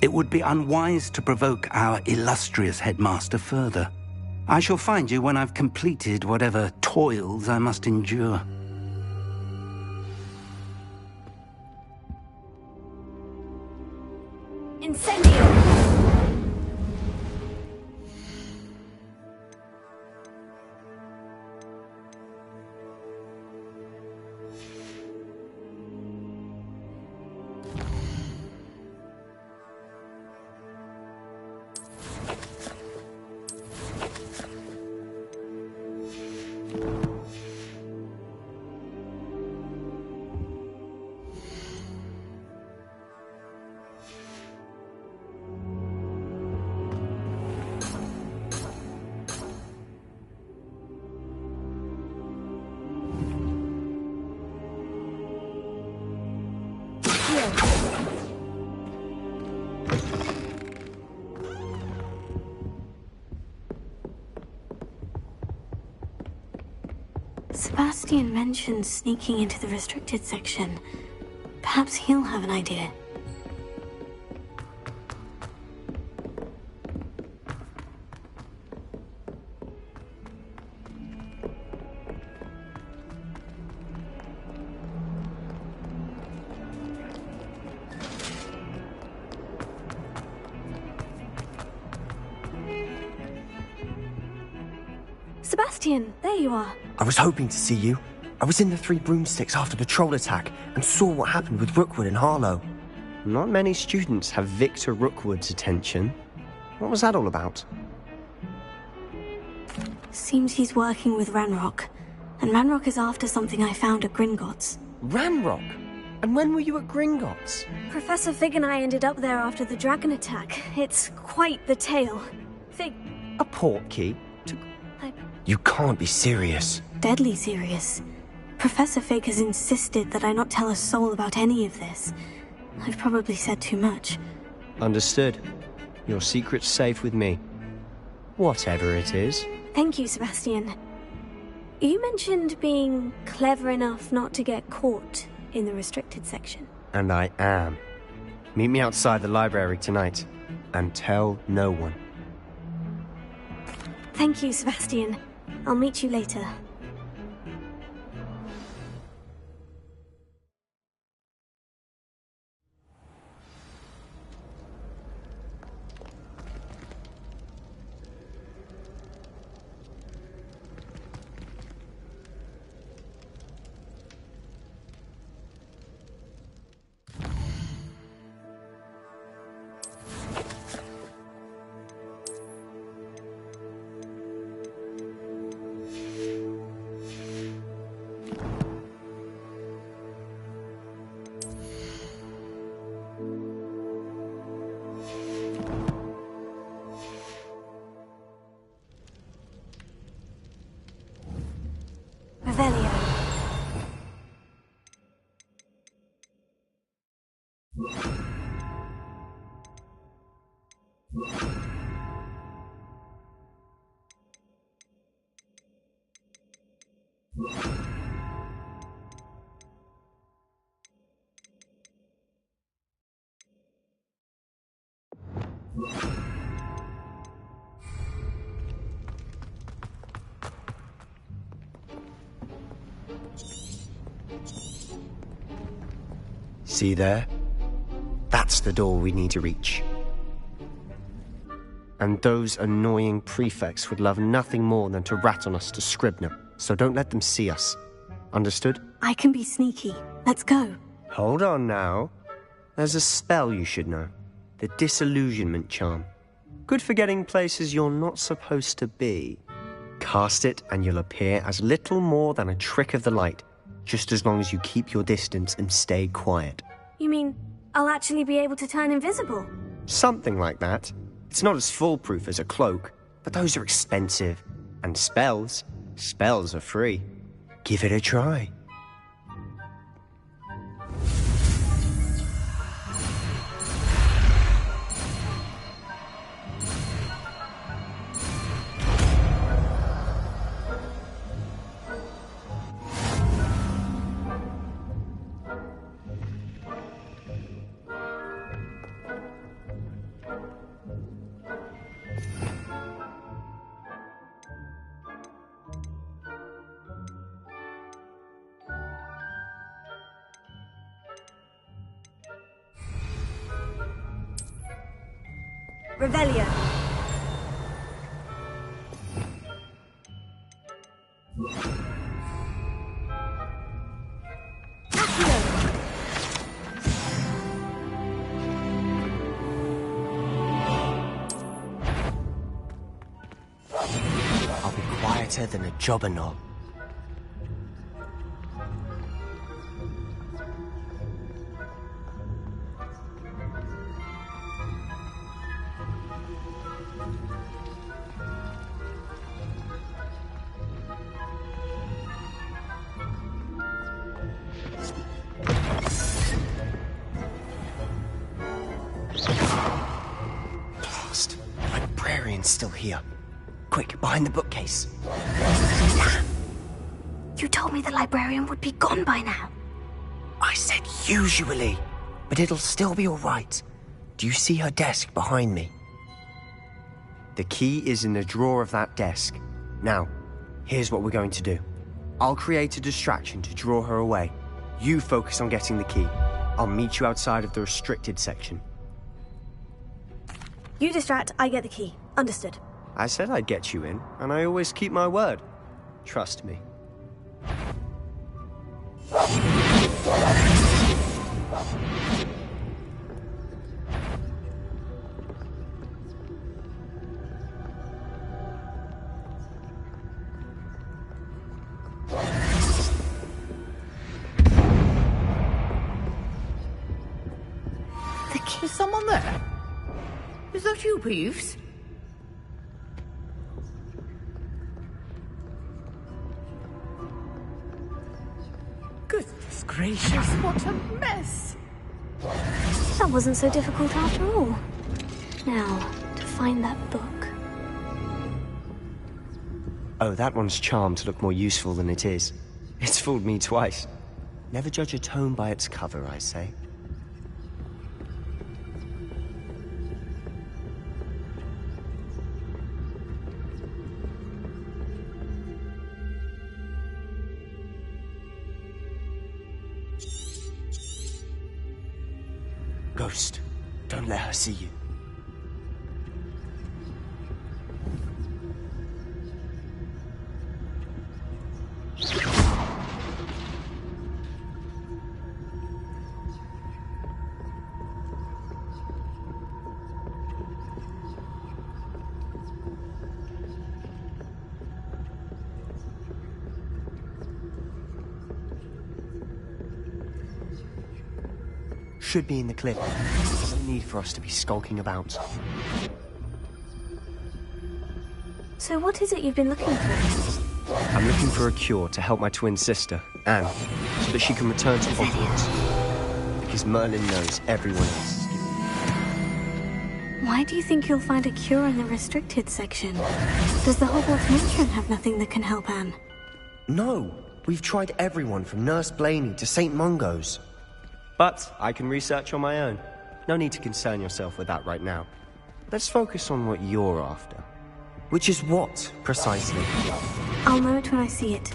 It would be unwise to provoke our illustrious headmaster further. I shall find you when I've completed whatever toils I must endure. Incendio! Sebastian mentioned sneaking into the restricted section. Perhaps he'll have an idea. Sebastian, there you are. I was hoping to see you. I was in the Three Broomsticks after the troll attack and saw what happened with Rookwood and Harlow. Not many students have Victor Rookwood's attention. What was that all about? Seems he's working with Ranrock. And Ranrock is after something I found at Gringotts. Ranrock? And when were you at Gringotts? Professor Fig and I ended up there after the dragon attack. It's quite the tale. Fig... A portkey? You can't be serious. Deadly serious. Professor Fig has insisted that I not tell a soul about any of this. I've probably said too much. Understood. Your secret's safe with me. Whatever it is. Thank you, Sebastian. You mentioned being clever enough not to get caught in the restricted section. And I am. Meet me outside the library tonight. And tell no one. Thank you, Sebastian. I'll meet you later. See there? That's the door we need to reach. And those annoying prefects would love nothing more than to rat on us to Scribner, so don't let them see us. Understood? I can be sneaky. Let's go. Hold on now. There's a spell you should know. The Disillusionment Charm. Good for getting places you're not supposed to be. Cast it and you'll appear as little more than a trick of the light, just as long as you keep your distance and stay quiet. You mean I'll actually be able to turn invisible? Something like that. It's not as foolproof as a cloak, but those are expensive. And spells are free. Give it a try. Revelio. I'll be quieter than a jobberknoll. Still here. Quick, behind the bookcase. Damn. You told me the librarian would be gone by now. I said usually, but it'll still be all right. Do you see her desk behind me? The key is in the drawer of that desk. Now, here's what we're going to do. I'll create a distraction to draw her away. You focus on getting the key. I'll meet you outside of the restricted section. You distract, I get the key. Understood. I said I'd get you in, and I always keep my word. Trust me. The key? Is someone there? Is that you, Peeves? Goodness gracious, what a mess! That wasn't so difficult after all. Now, to find that book. Oh, that one's charmed to look more useful than it is. It's fooled me twice. Never judge a tome by its cover, I say. Ghost, don't let her see you. Should be in the cliff. There's no need for us to be skulking about. So what is it you've been looking for? I'm looking for a cure to help my twin sister, Anne, so that she can return to Hogwarts. Because Merlin knows everyone else is giving. Why do you think you'll find a cure in the restricted section? Does the Hogwarts matron have nothing that can help Anne? No, we've tried everyone from Nurse Blaney to St. Mungo's. But I can research on my own. No need to concern yourself with that right now. let's focus on what you're after. Which is what, precisely? I'll know it when I see it.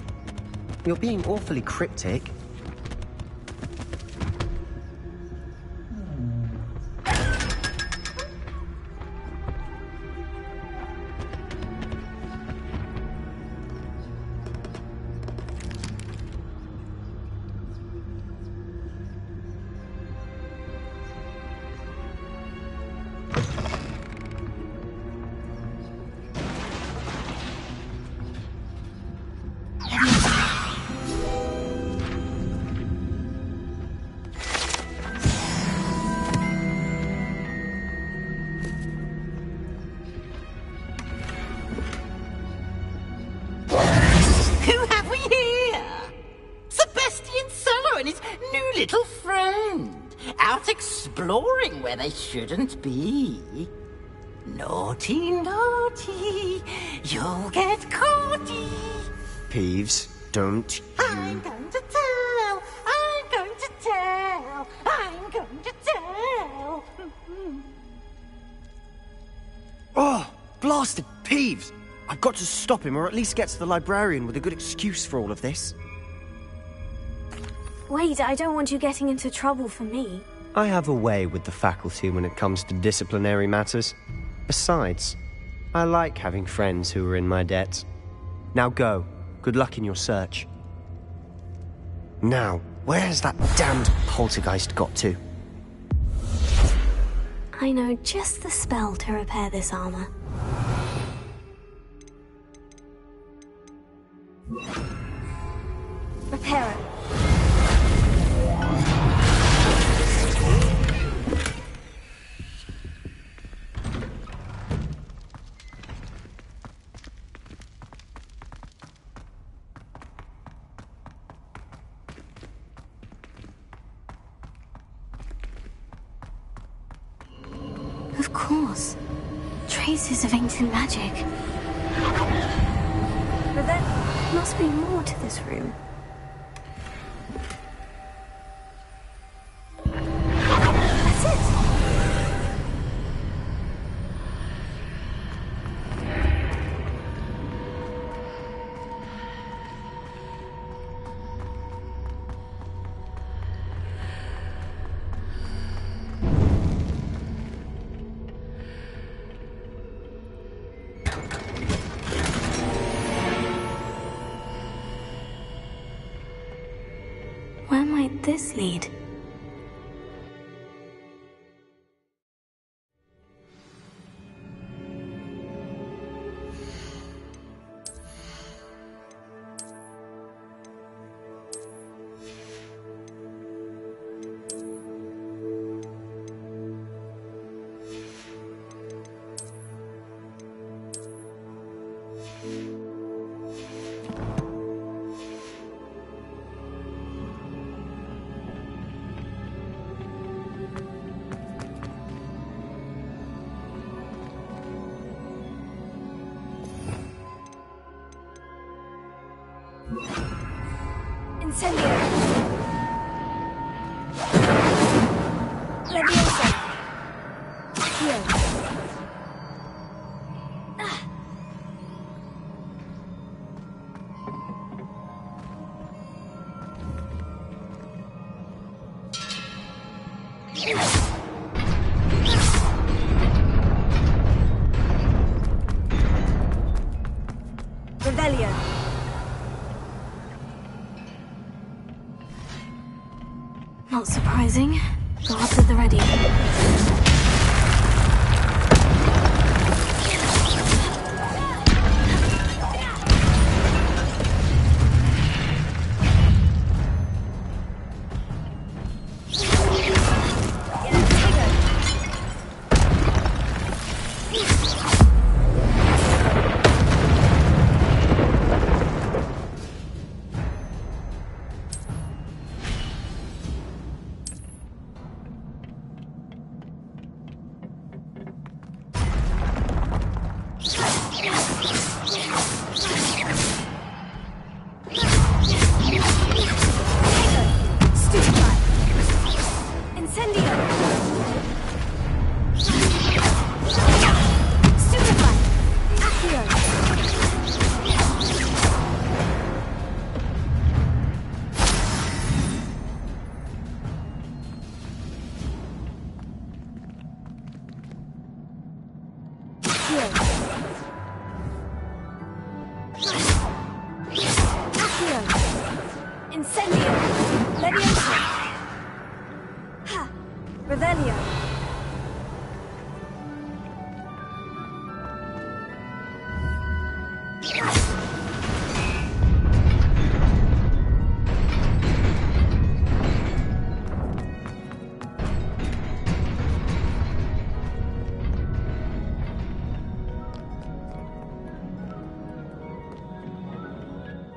You're being awfully cryptic. Who have we here? Sebastian Solo and his new little friend. Out exploring where they shouldn't be. Naughty, naughty. You'll get caughty. Peeves, don't you... I'm going to tell. I'm going to tell. I'm going to tell. Oh, blasted Peeves! I've got to stop him, or at least get to the librarian with a good excuse for all of this. Wait, I don't want you getting into trouble for me. I have a way with the faculty when it comes to disciplinary matters. Besides, I like having friends who are in my debt. Now go. Good luck in your search. Now, where's that damned poltergeist got to? I know just the spell to repair this armor. Repair it. Of course. Traces of ancient magic. But there must be more to this room. That's it! Where might this lead? Incendio! Leviosa! Here. Revelio. Not surprising. Guards at the ready. Accio! Incendio! Leviosa! Ha! Revelio!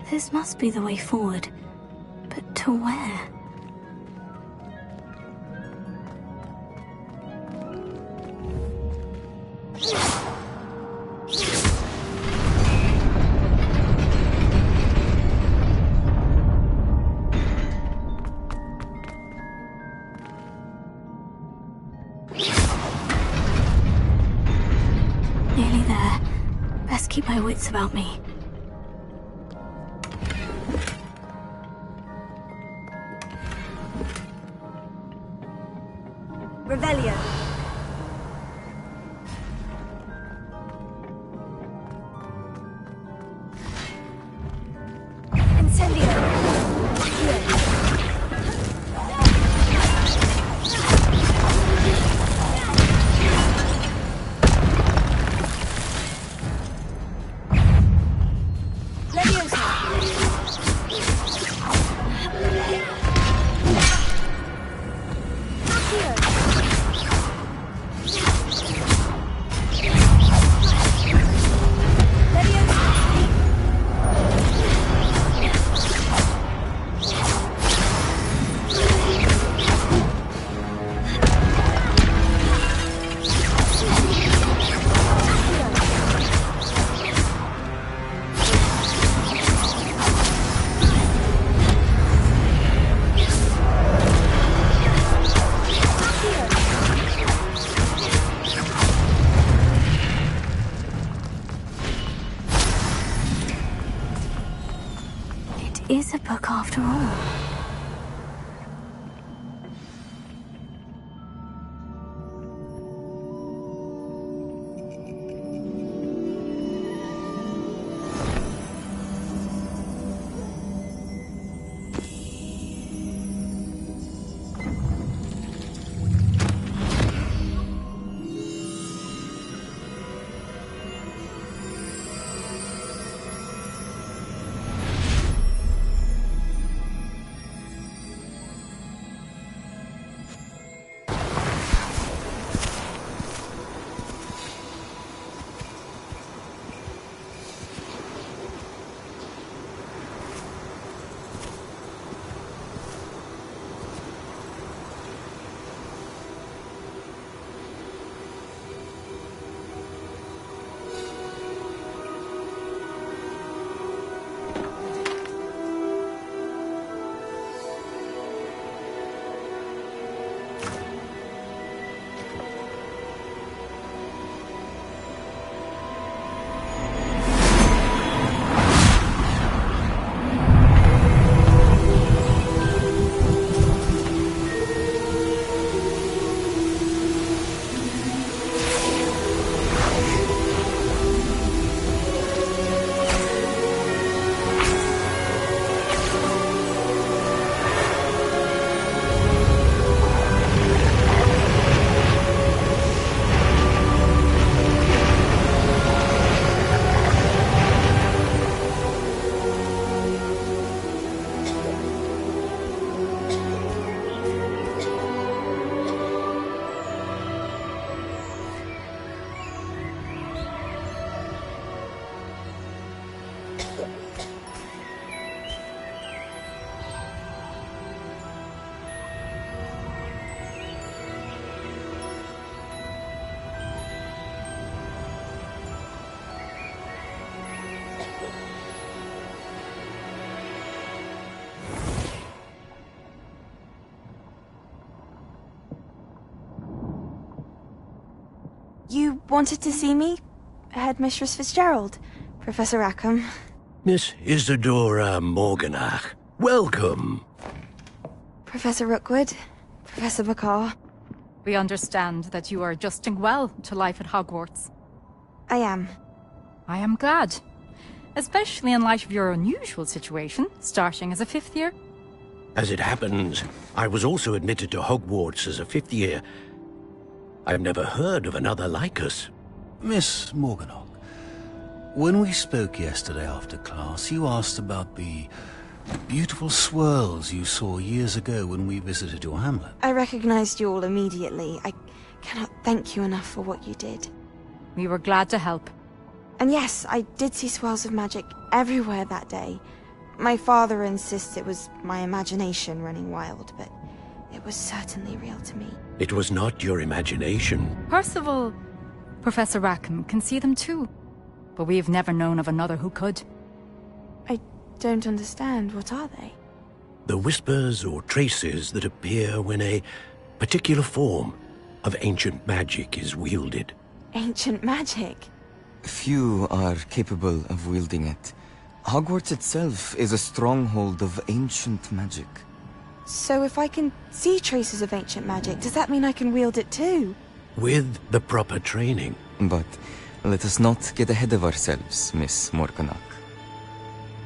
This must be the way forward. But to where? Nearly there. Best keep my wits about me. Revelio! Incendio! Accio! Leviosa! Is a book after all. You wanted to see me? Headmistress Fitzgerald, Professor Rackham. Miss Isadora Morganach, welcome. Professor Rookwood, Professor McCaw. We understand that you are adjusting well to life at Hogwarts. I am. I am glad. Especially in light of your unusual situation, starting as a 5th year. As it happens, I was also admitted to Hogwarts as a 5th year. I've never heard of another like us. Miss Morganach, when we spoke yesterday after class, you asked about the beautiful swirls you saw years ago when we visited your hamlet. I recognized you all immediately. I cannot thank you enough for what you did. We were glad to help. And yes, I did see swirls of magic everywhere that day. My father insists it was my imagination running wild, but it was certainly real to me. It was not your imagination. Percival, Professor Rackham can see them too. But we've never known of another who could. I don't understand. What are they? The whispers or traces that appear when a particular form of ancient magic is wielded. Ancient magic? Few are capable of wielding it. Hogwarts itself is a stronghold of ancient magic. So if I can see traces of ancient magic, does that mean I can wield it too? With the proper training. But let us not get ahead of ourselves, Miss Morganach.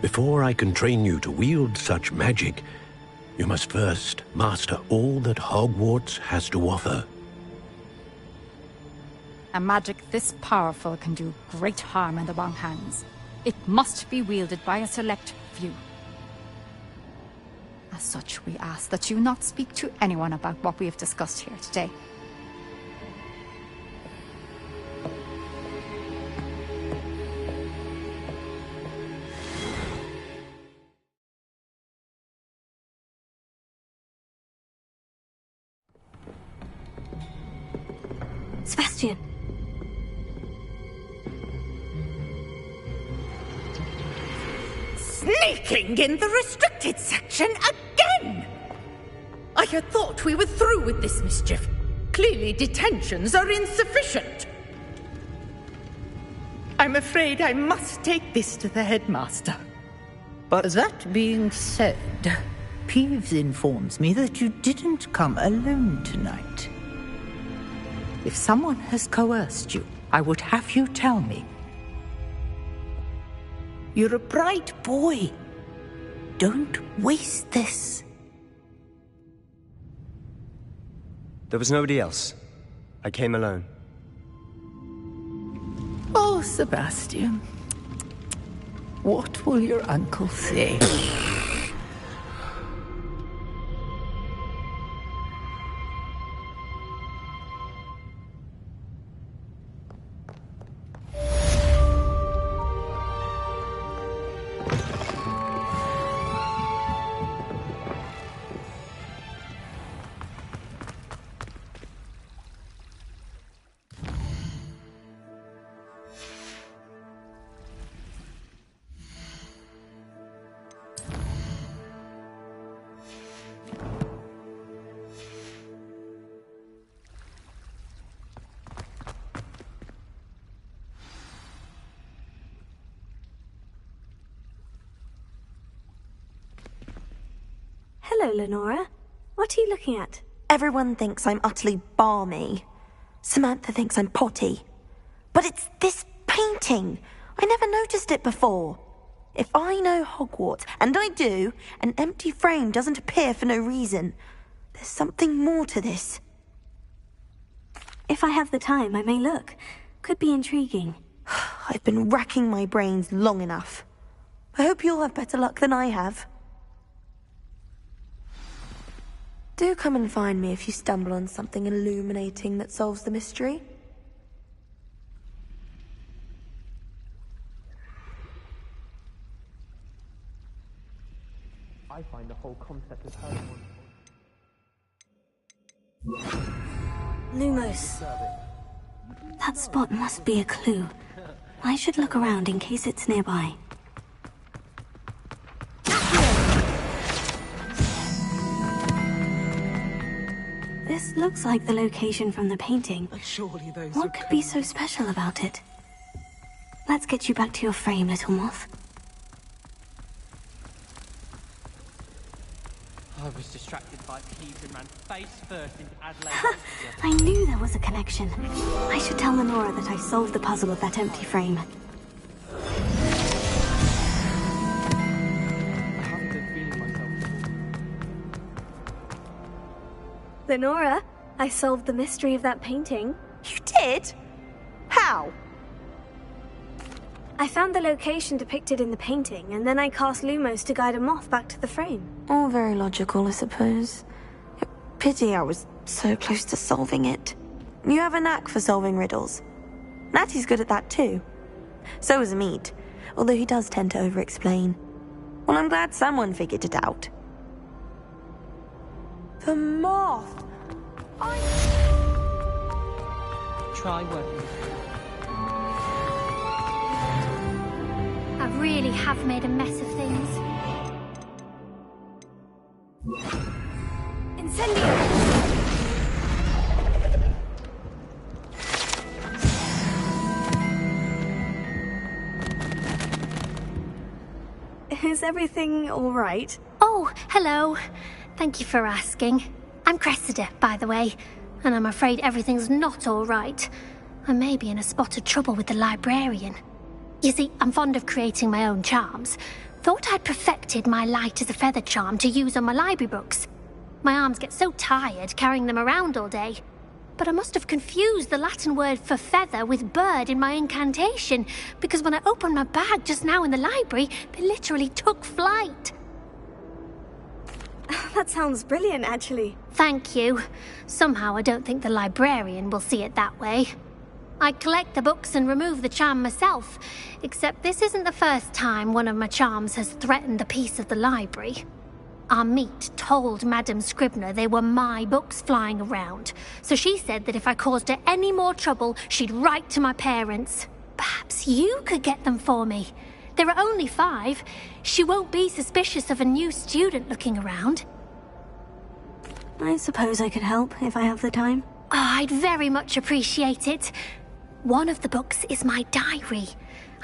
Before I can train you to wield such magic, you must first master all that Hogwarts has to offer. A magic this powerful can do great harm in the wrong hands. It must be wielded by a select few. As such, we ask that you not speak to anyone about what we have discussed here today. Sebastian. Sneaking in the restricted section again! I had thought we were through with this mischief. Clearly detentions are insufficient. I'm afraid I must take this to the headmaster. But that being said, Peeves informs me that you didn't come alone tonight. If someone has coerced you, I would have you tell me. You're a bright boy. Don't waste this. There was nobody else. I came alone. Oh, Sebastian. What will your uncle say? Hello, Lenora. What are you looking at? Everyone thinks I'm utterly balmy. Samantha thinks I'm potty. But it's this painting. I never noticed it before. If I know Hogwarts, and I do, an empty frame doesn't appear for no reason. There's something more to this. If I have the time, I may look. Could be intriguing. I've been racking my brains long enough. I hope you'll have better luck than I have. Do come and find me if you stumble on something illuminating that solves the mystery. I find the whole concept of her Lumos. That spot must be a clue. I should look around in case it's nearby. This looks like the location from the painting. But surely those What could be so special about it? Let's get you back to your frame, little moth. I was distracted by peas and ran face first into Adelaide. I knew there was a connection. I should tell Lenora that I solved the puzzle of that empty frame. Lenora, I solved the mystery of that painting. You did? How? I found the location depicted in the painting, and then I cast Lumos to guide a moth back to the frame. All very logical, I suppose. Pity I was so close to solving it. You have a knack for solving riddles. Natty's good at that too. So is Amit, although he does tend to over-explain. Well, I'm glad someone figured it out. The moth! Try working. I really have made a mess of things. Incendio! Is everything all right? Oh, hello. Thank you for asking. I'm Cressida, by the way, and I'm afraid everything's not all right. I may be in a spot of trouble with the librarian. You see, I'm fond of creating my own charms. Thought I'd perfected my light as a feather charm to use on my library books. My arms get so tired carrying them around all day. But I must have confused the Latin word for feather with bird in my incantation, because when I opened my bag just now in the library, they literally took flight. That sounds brilliant, actually. Thank you. Somehow I don't think the librarian will see it that way. I collect the books and remove the charm myself, except this isn't the first time one of my charms has threatened the peace of the library. Amit told Madame Scribner they were my books flying around, so she said that if I caused her any more trouble, she'd write to my parents. Perhaps you could get them for me. There are only 5. She won't be suspicious of a new student looking around. I suppose I could help if I have the time. Oh, I'd very much appreciate it. One of the books is my diary.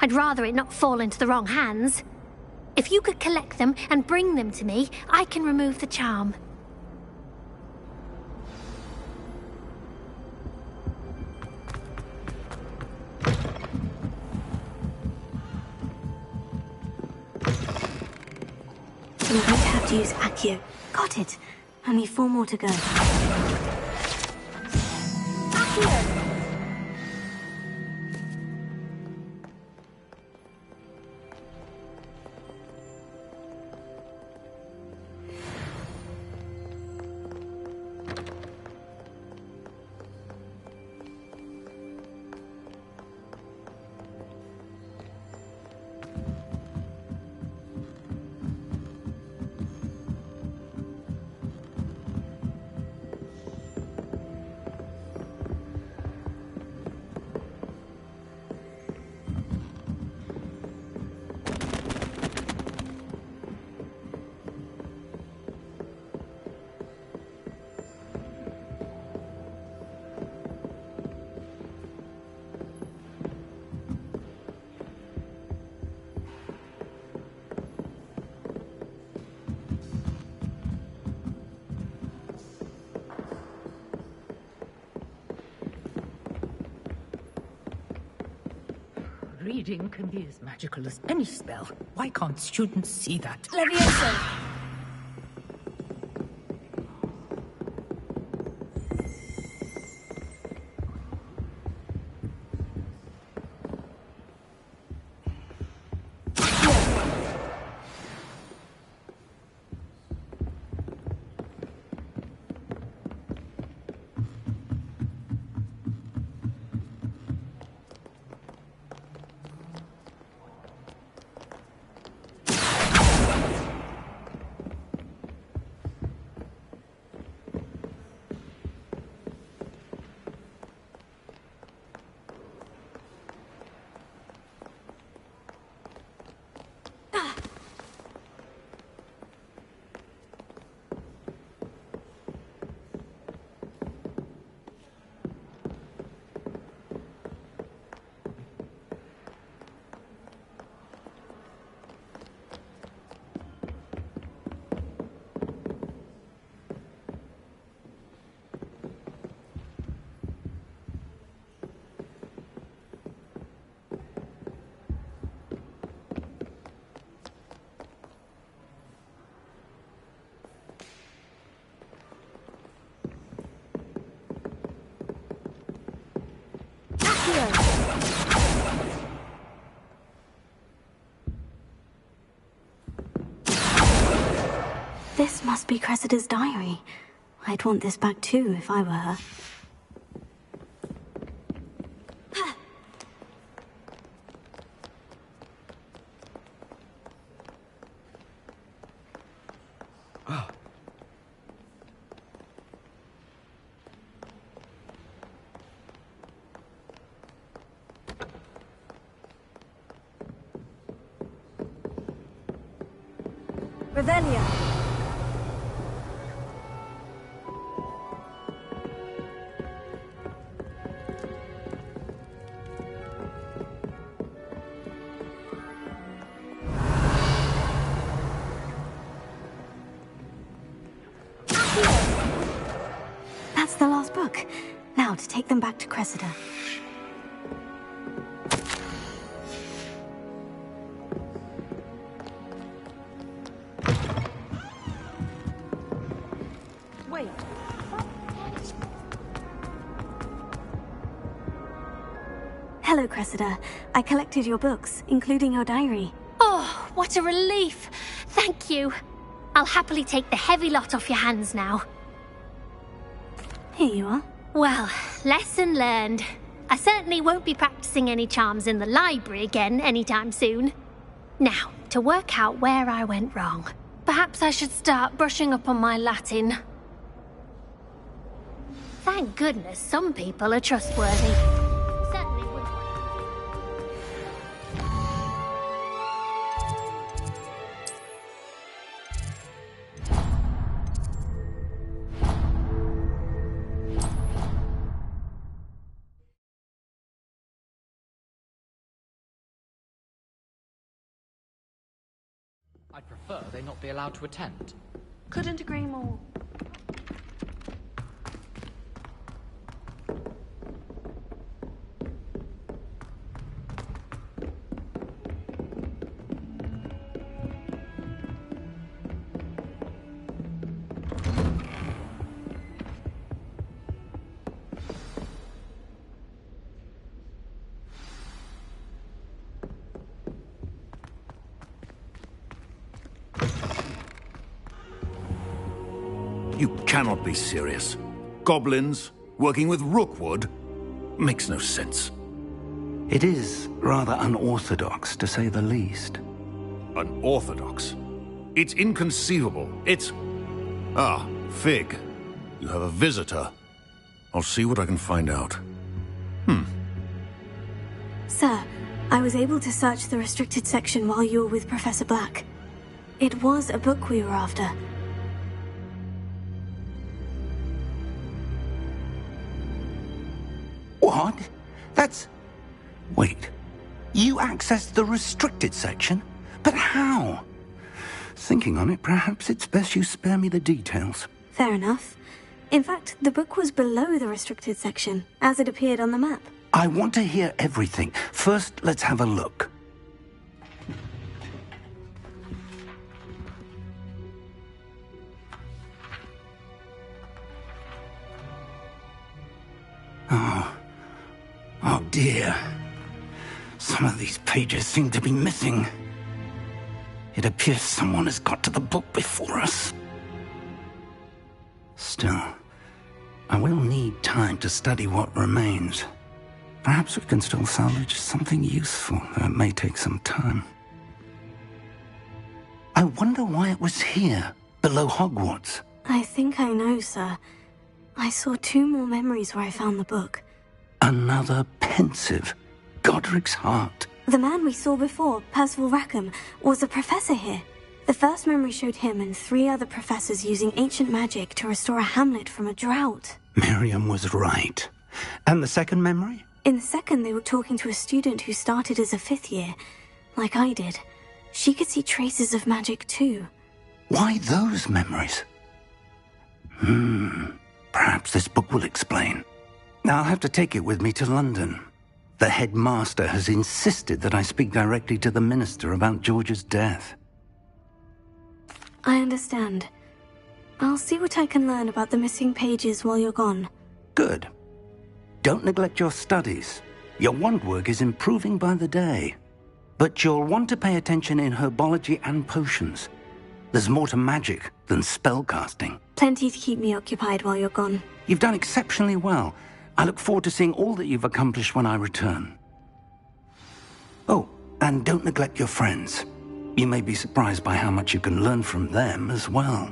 I'd rather it not fall into the wrong hands. If you could collect them and bring them to me, I can remove the charm. I'm going to have to use Accio. Got it. Only 4 more to go. Accio! Reading can be as magical as any spell. Why can't students see that? Levioso! This must be Cressida's diary. I'd want this back too if I were her. Revelia. That's the last book. Now to take them back to Cressida. Wait. Hello, Cressida. I collected your books, including your diary. Oh, what a relief. Thank you. I'll happily take the heavy lot off your hands now. Here you are. Well, lesson learned. I certainly won't be practicing any charms in the library again anytime soon. Now, to work out where I went wrong. Perhaps I should start brushing up on my Latin. Thank goodness some people are trustworthy. Certainly wouldn't want... I'd prefer they not be allowed to attend. Couldn't agree more. You cannot be serious. Goblins working with Rookwood? Makes no sense. It is rather unorthodox, to say the least. Unorthodox? It's inconceivable. It's... Ah, Fig. You have a visitor. I'll see what I can find out. Sir, I was able to search the restricted section while you were with Professor Black. It was a book we were after. What? That's... Wait. You accessed the restricted section? But how? Thinking on it, perhaps it's best you spare me the details. Fair enough. In fact, the book was below the restricted section, as it appeared on the map. I want to hear everything. First, let's have a look. Oh dear. Some of these pages seem to be missing. It appears someone has got to the book before us. Still, I will need time to study what remains. Perhaps we can still salvage something useful, though it may take some time. I wonder why it was here, below Hogwarts. I think I know, sir. I saw 2 more memories where I found the book. Another pensive. Godric's heart. The man we saw before, Percival Rackham, was a professor here. The first memory showed him and 3 other professors using ancient magic to restore a hamlet from a drought. Miriam was right. And the second memory? In the second, they were talking to a student who started as a 5th year, like I did. She could see traces of magic too. Why those memories? Perhaps this book will explain. I'll have to take it with me to London. The headmaster has insisted that I speak directly to the minister about George's death. I understand. I'll see what I can learn about the missing pages while you're gone. Good. Don't neglect your studies. Your wand work is improving by the day. But you'll want to pay attention in herbology and potions. There's more to magic than spellcasting. Plenty to keep me occupied while you're gone. You've done exceptionally well. I look forward to seeing all that you've accomplished when I return. Oh, and don't neglect your friends. You may be surprised by how much you can learn from them as well.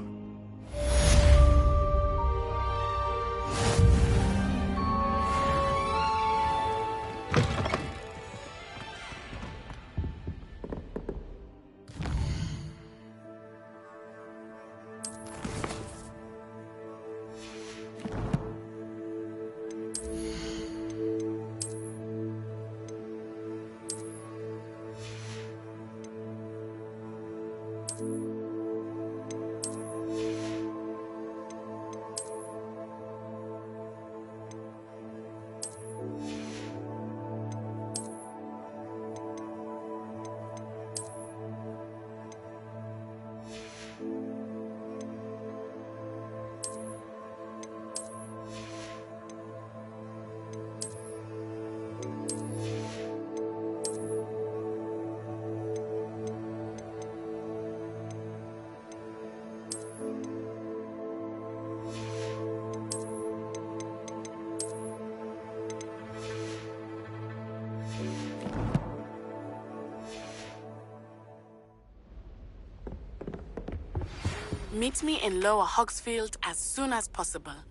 Meet me in Lower Hogsfield as soon as possible.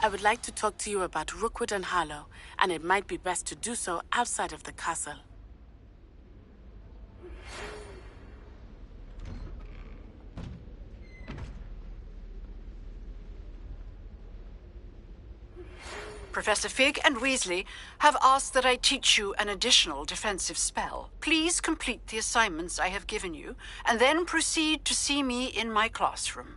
I would like to talk to you about Rookwood and Harlow, and it might be best to do so outside of the castle. Professor Fig and Weasley have asked that I teach you an additional defensive spell. Please complete the assignments I have given you, and then proceed to see me in my classroom.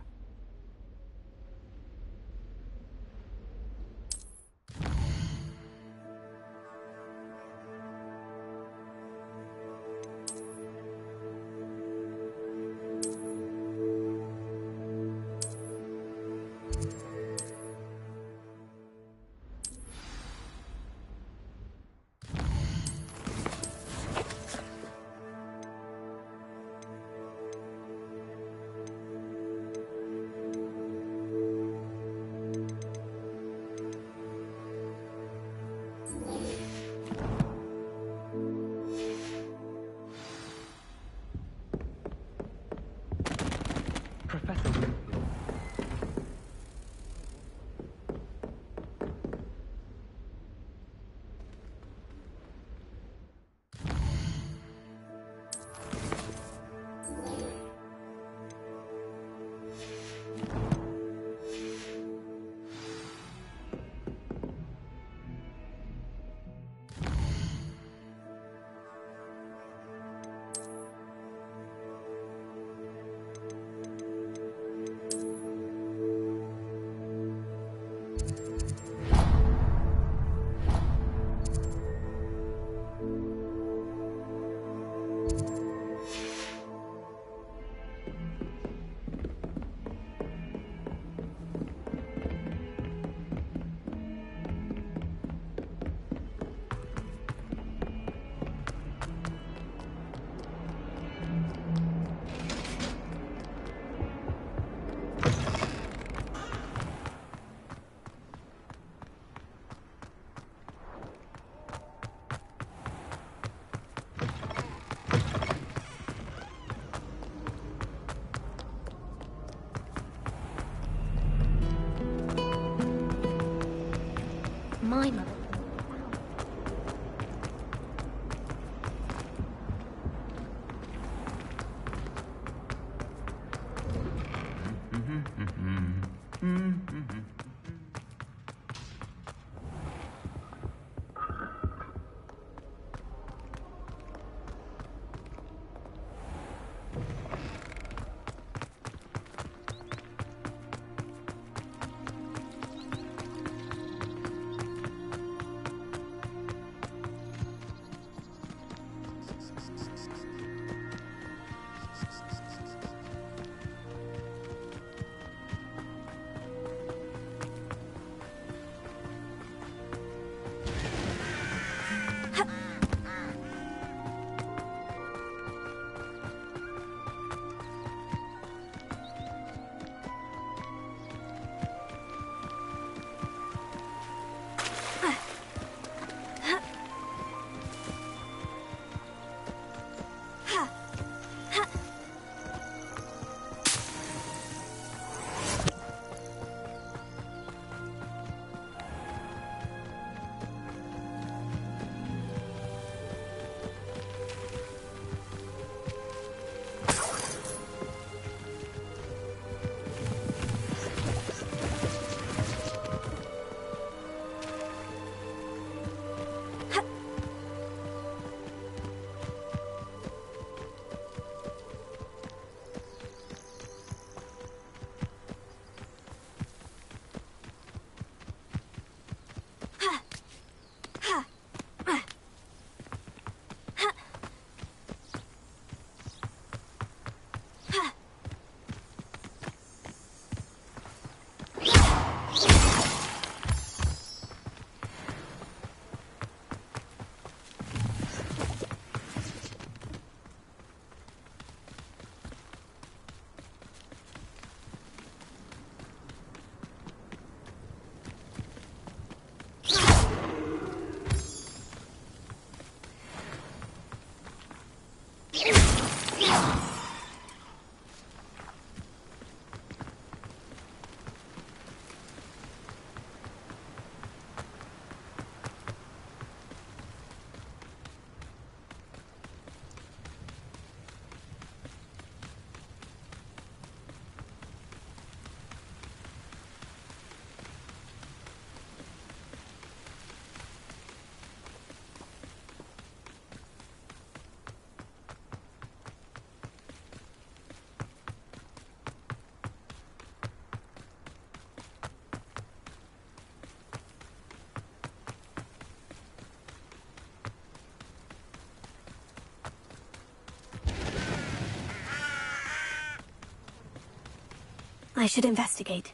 I should investigate.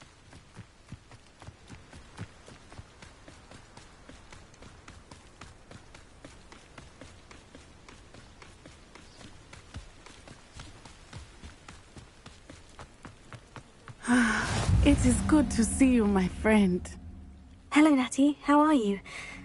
It is good to see you, my friend. Hello, Natty. How are you?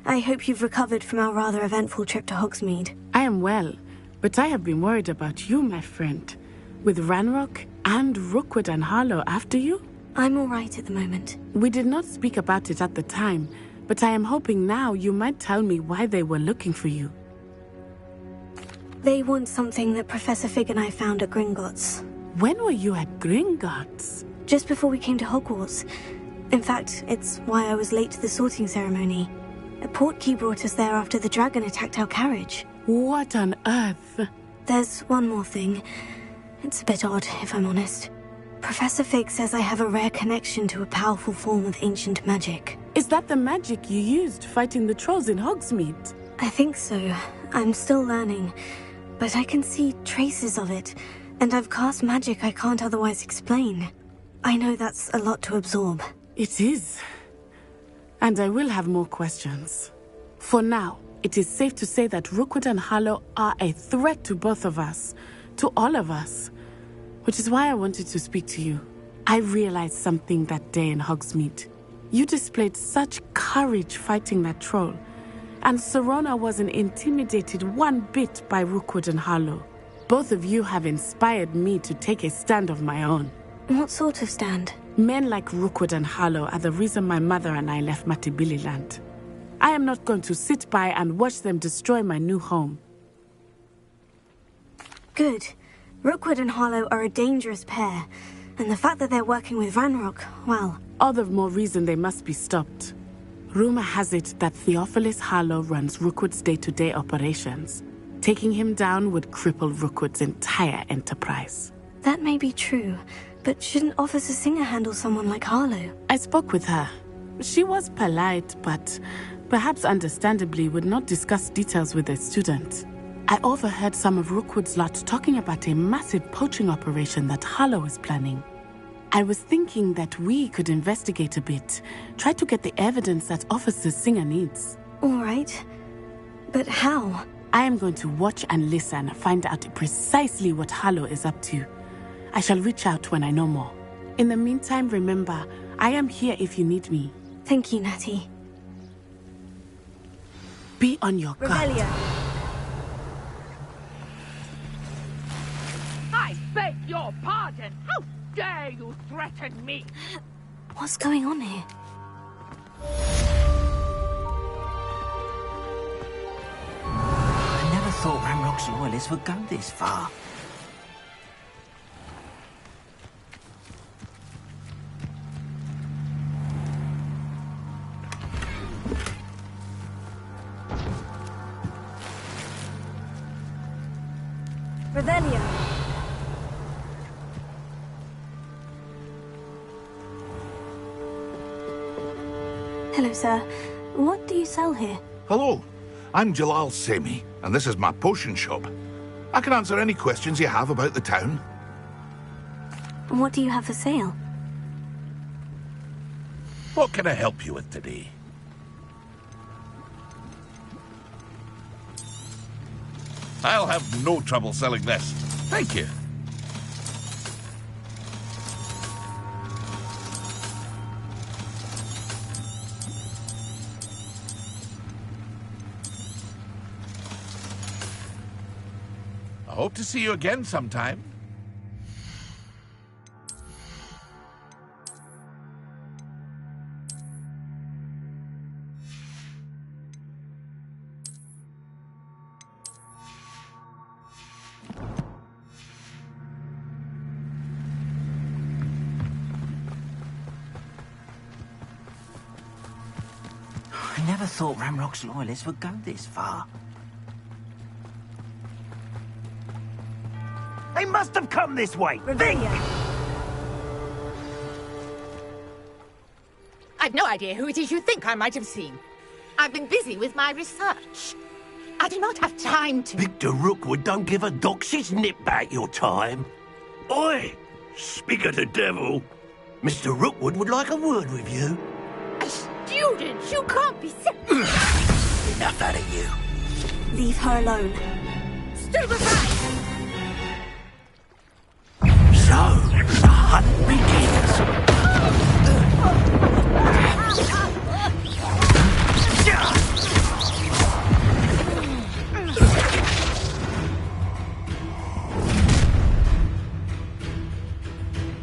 I hope you've recovered from our rather eventful trip to Hogsmeade. I am well, but I have been worried about you, my friend. With Ranrock and Rookwood and Harlow after you? I'm all right at the moment. We did not speak about it at the time, but I am hoping now you might tell me why they were looking for you. They want something that Professor Fig and I found at Gringotts. When were you at Gringotts? Just before we came to Hogwarts. In fact, it's why I was late to the sorting ceremony. A portkey brought us there after the dragon attacked our carriage. What on earth? There's one more thing. It's a bit odd, if I'm honest. Professor Fig says I have a rare connection to a powerful form of ancient magic. Is that the magic you used fighting the trolls in Hogsmeade? I think so. I'm still learning. But I can see traces of it, and I've cast magic I can't otherwise explain. I know that's a lot to absorb. It is. And I will have more questions. For now, it is safe to say that Rookwood and Harlow are a threat to both of us. To all of us. Which is why I wanted to speak to you. I realized something that day in Hogsmeade. You displayed such courage fighting that troll. And Serona wasn't intimidated one bit by Rookwood and Harlow. Both of you have inspired me to take a stand of my own. What sort of stand? Men like Rookwood and Harlow are the reason my mother and I left Matibili-land. I am not going to sit by and watch them destroy my new home. Good. Rookwood and Harlow are a dangerous pair, and the fact that they're working with Ranrock, well... All the more reason they must be stopped. Rumor has it that Theophilus Harlow runs Rookwood's day-to-day operations. Taking him down would cripple Rookwood's entire enterprise. That may be true, but shouldn't Officer Singer handle someone like Harlow? I spoke with her. She was polite, but perhaps understandably would not discuss details with a student. I overheard some of Rookwood's lot talking about a massive poaching operation that Harlow is planning. I was thinking that we could investigate a bit, try to get the evidence that Officer Singer needs. All right. But how? I am going to watch and listen, find out precisely what Harlow is up to. I shall reach out when I know more. In the meantime, remember, I am here if you need me. Thank you, Natty. Be on your guard. Revelio. I beg your pardon. How dare you threaten me? What's going on here? I never thought Ranrock's loyalists would go this far. Revelio. Hello, sir. What do you sell here? Hello, I'm Jalal Semi, and this is my potion shop. I can answer any questions you have about the town. What do you have for sale? What can I help you with today? I'll have no trouble selling this. Thank you. I hope to see you again sometime. I never thought Ranrock's loyalists would go this far. They must have come this way! Think! I've no idea who it is you think I might have seen. I've been busy with my research. I do not have time to... Victor Rookwood don't give a doxy's nip back your time. Oi! Speak of the devil. Mr. Rookwood would like a word with you. A student? You can't be Enough out of you. Leave her alone. Stupefy! So, the hunt begins.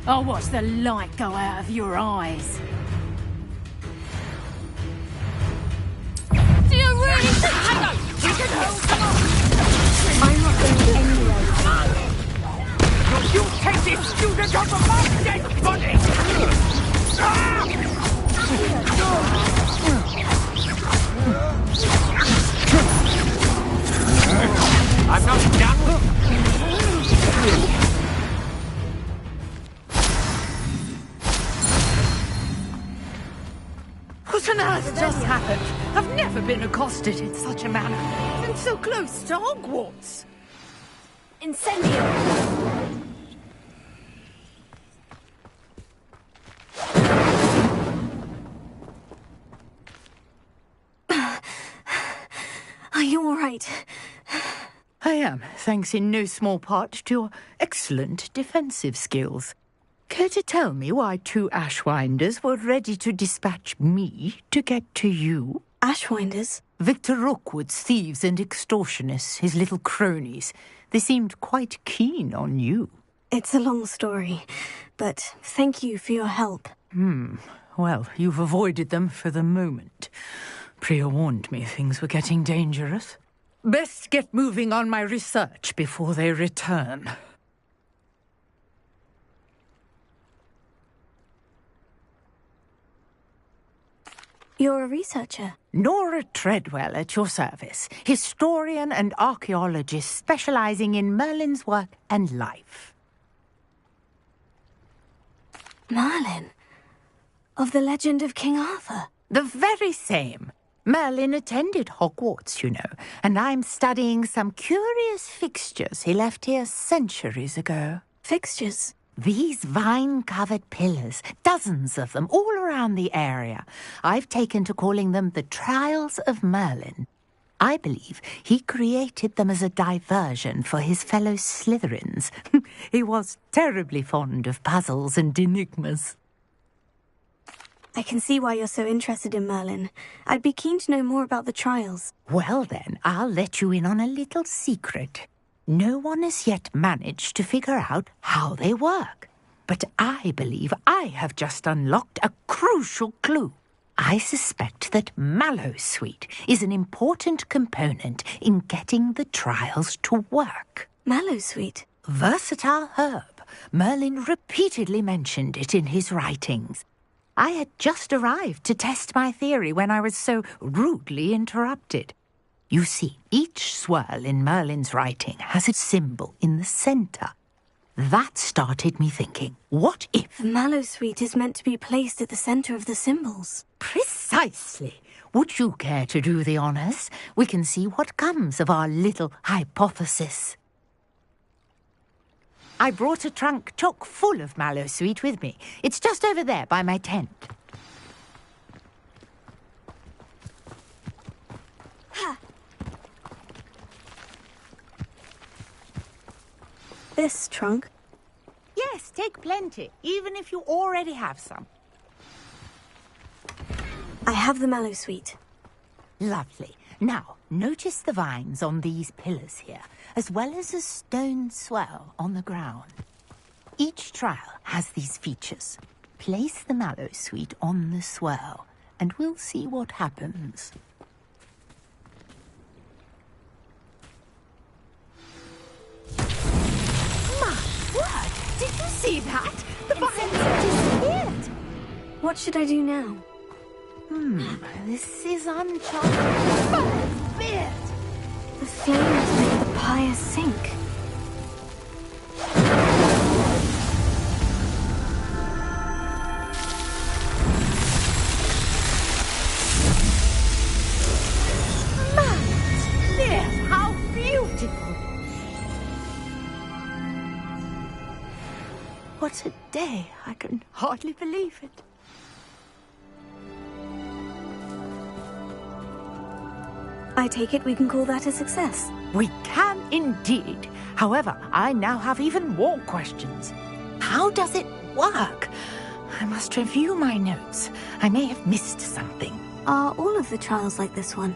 I'll watch the light go out of your eyes. Do you really think I know? We can hold them off! I'm not going anywhere. You take this student off of my dead body! I'm not done. What on earth just happened? I've never been accosted in such a manner. And so close to Hogwarts. Incendio! Are you all right? I am, thanks in no small part to your excellent defensive skills. Care to tell me why 2 Ashwinders were ready to dispatch me to get to you? Ashwinders? Victor Rookwood's thieves and extortionists, his little cronies. They seemed quite keen on you. It's a long story, but thank you for your help. Well, you've avoided them for the moment. Priya warned me things were getting dangerous. Best get moving on my research before they return. You're a researcher? Nora Treadwell at your service, historian and archaeologist specializing in Merlin's work and life. Merlin? Of the legend of King Arthur? The very same. Merlin attended Hogwarts, you know, and I'm studying some curious fixtures he left here centuries ago. Fixtures? These vine-covered pillars, dozens of them, all around the area. I've taken to calling them the Trials of Merlin. I believe he created them as a diversion for his fellow Slytherins. He was terribly fond of puzzles and enigmas. I can see why you're so interested in Merlin. I'd be keen to know more about the trials. Well then, I'll let you in on a little secret. No one has yet managed to figure out how they work. But I believe I have just unlocked a crucial clue. I suspect that Mallowsweet is an important component in getting the trials to work. Mallowsweet? Versatile herb. Merlin repeatedly mentioned it in his writings. I had just arrived to test my theory when I was so rudely interrupted. You see, each swirl in Merlin's writing has a symbol in the centre. That started me thinking, what if... Mallowsweet is meant to be placed at the centre of the symbols. Precisely. Would you care to do the honours? We can see what comes of our little hypothesis. I brought a trunk chock full of Mallowsweet with me. It's just over there by my tent. This trunk? Yes, take plenty, even if you already have some. I have the Mallowsweet. Lovely. Now, notice the vines on these pillars here, as well as a stone swell on the ground. Each trial has these features. Place the Mallowsweet on the swell, and we'll see what happens. My word! Did you see that? The vines have disappeared! What should I do now? This is uncharted. But weird. The flames make the pyre sink. Matt! How beautiful! what a day. I can hardly believe it. I take it we can call that a success. We can indeed. However, I now have even more questions. How does it work? I must review my notes. I may have missed something. Are all of the trials like this one?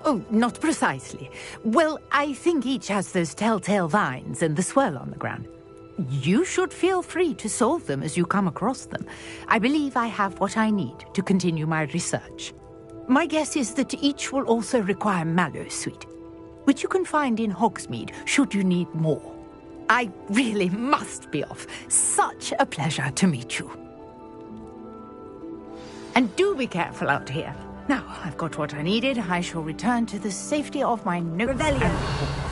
Oh, not precisely. Well, I think each has those telltale vines and the swirl on the ground. You should feel free to solve them as you come across them. I believe I have what I need to continue my research. My guess is that each will also require Mallowsweet, which you can find in Hogsmeade should you need more. I really must be off. Such a pleasure to meet you. And do be careful out here. Now, I've got what I needed. I shall return to the safety of my notes. Revelio.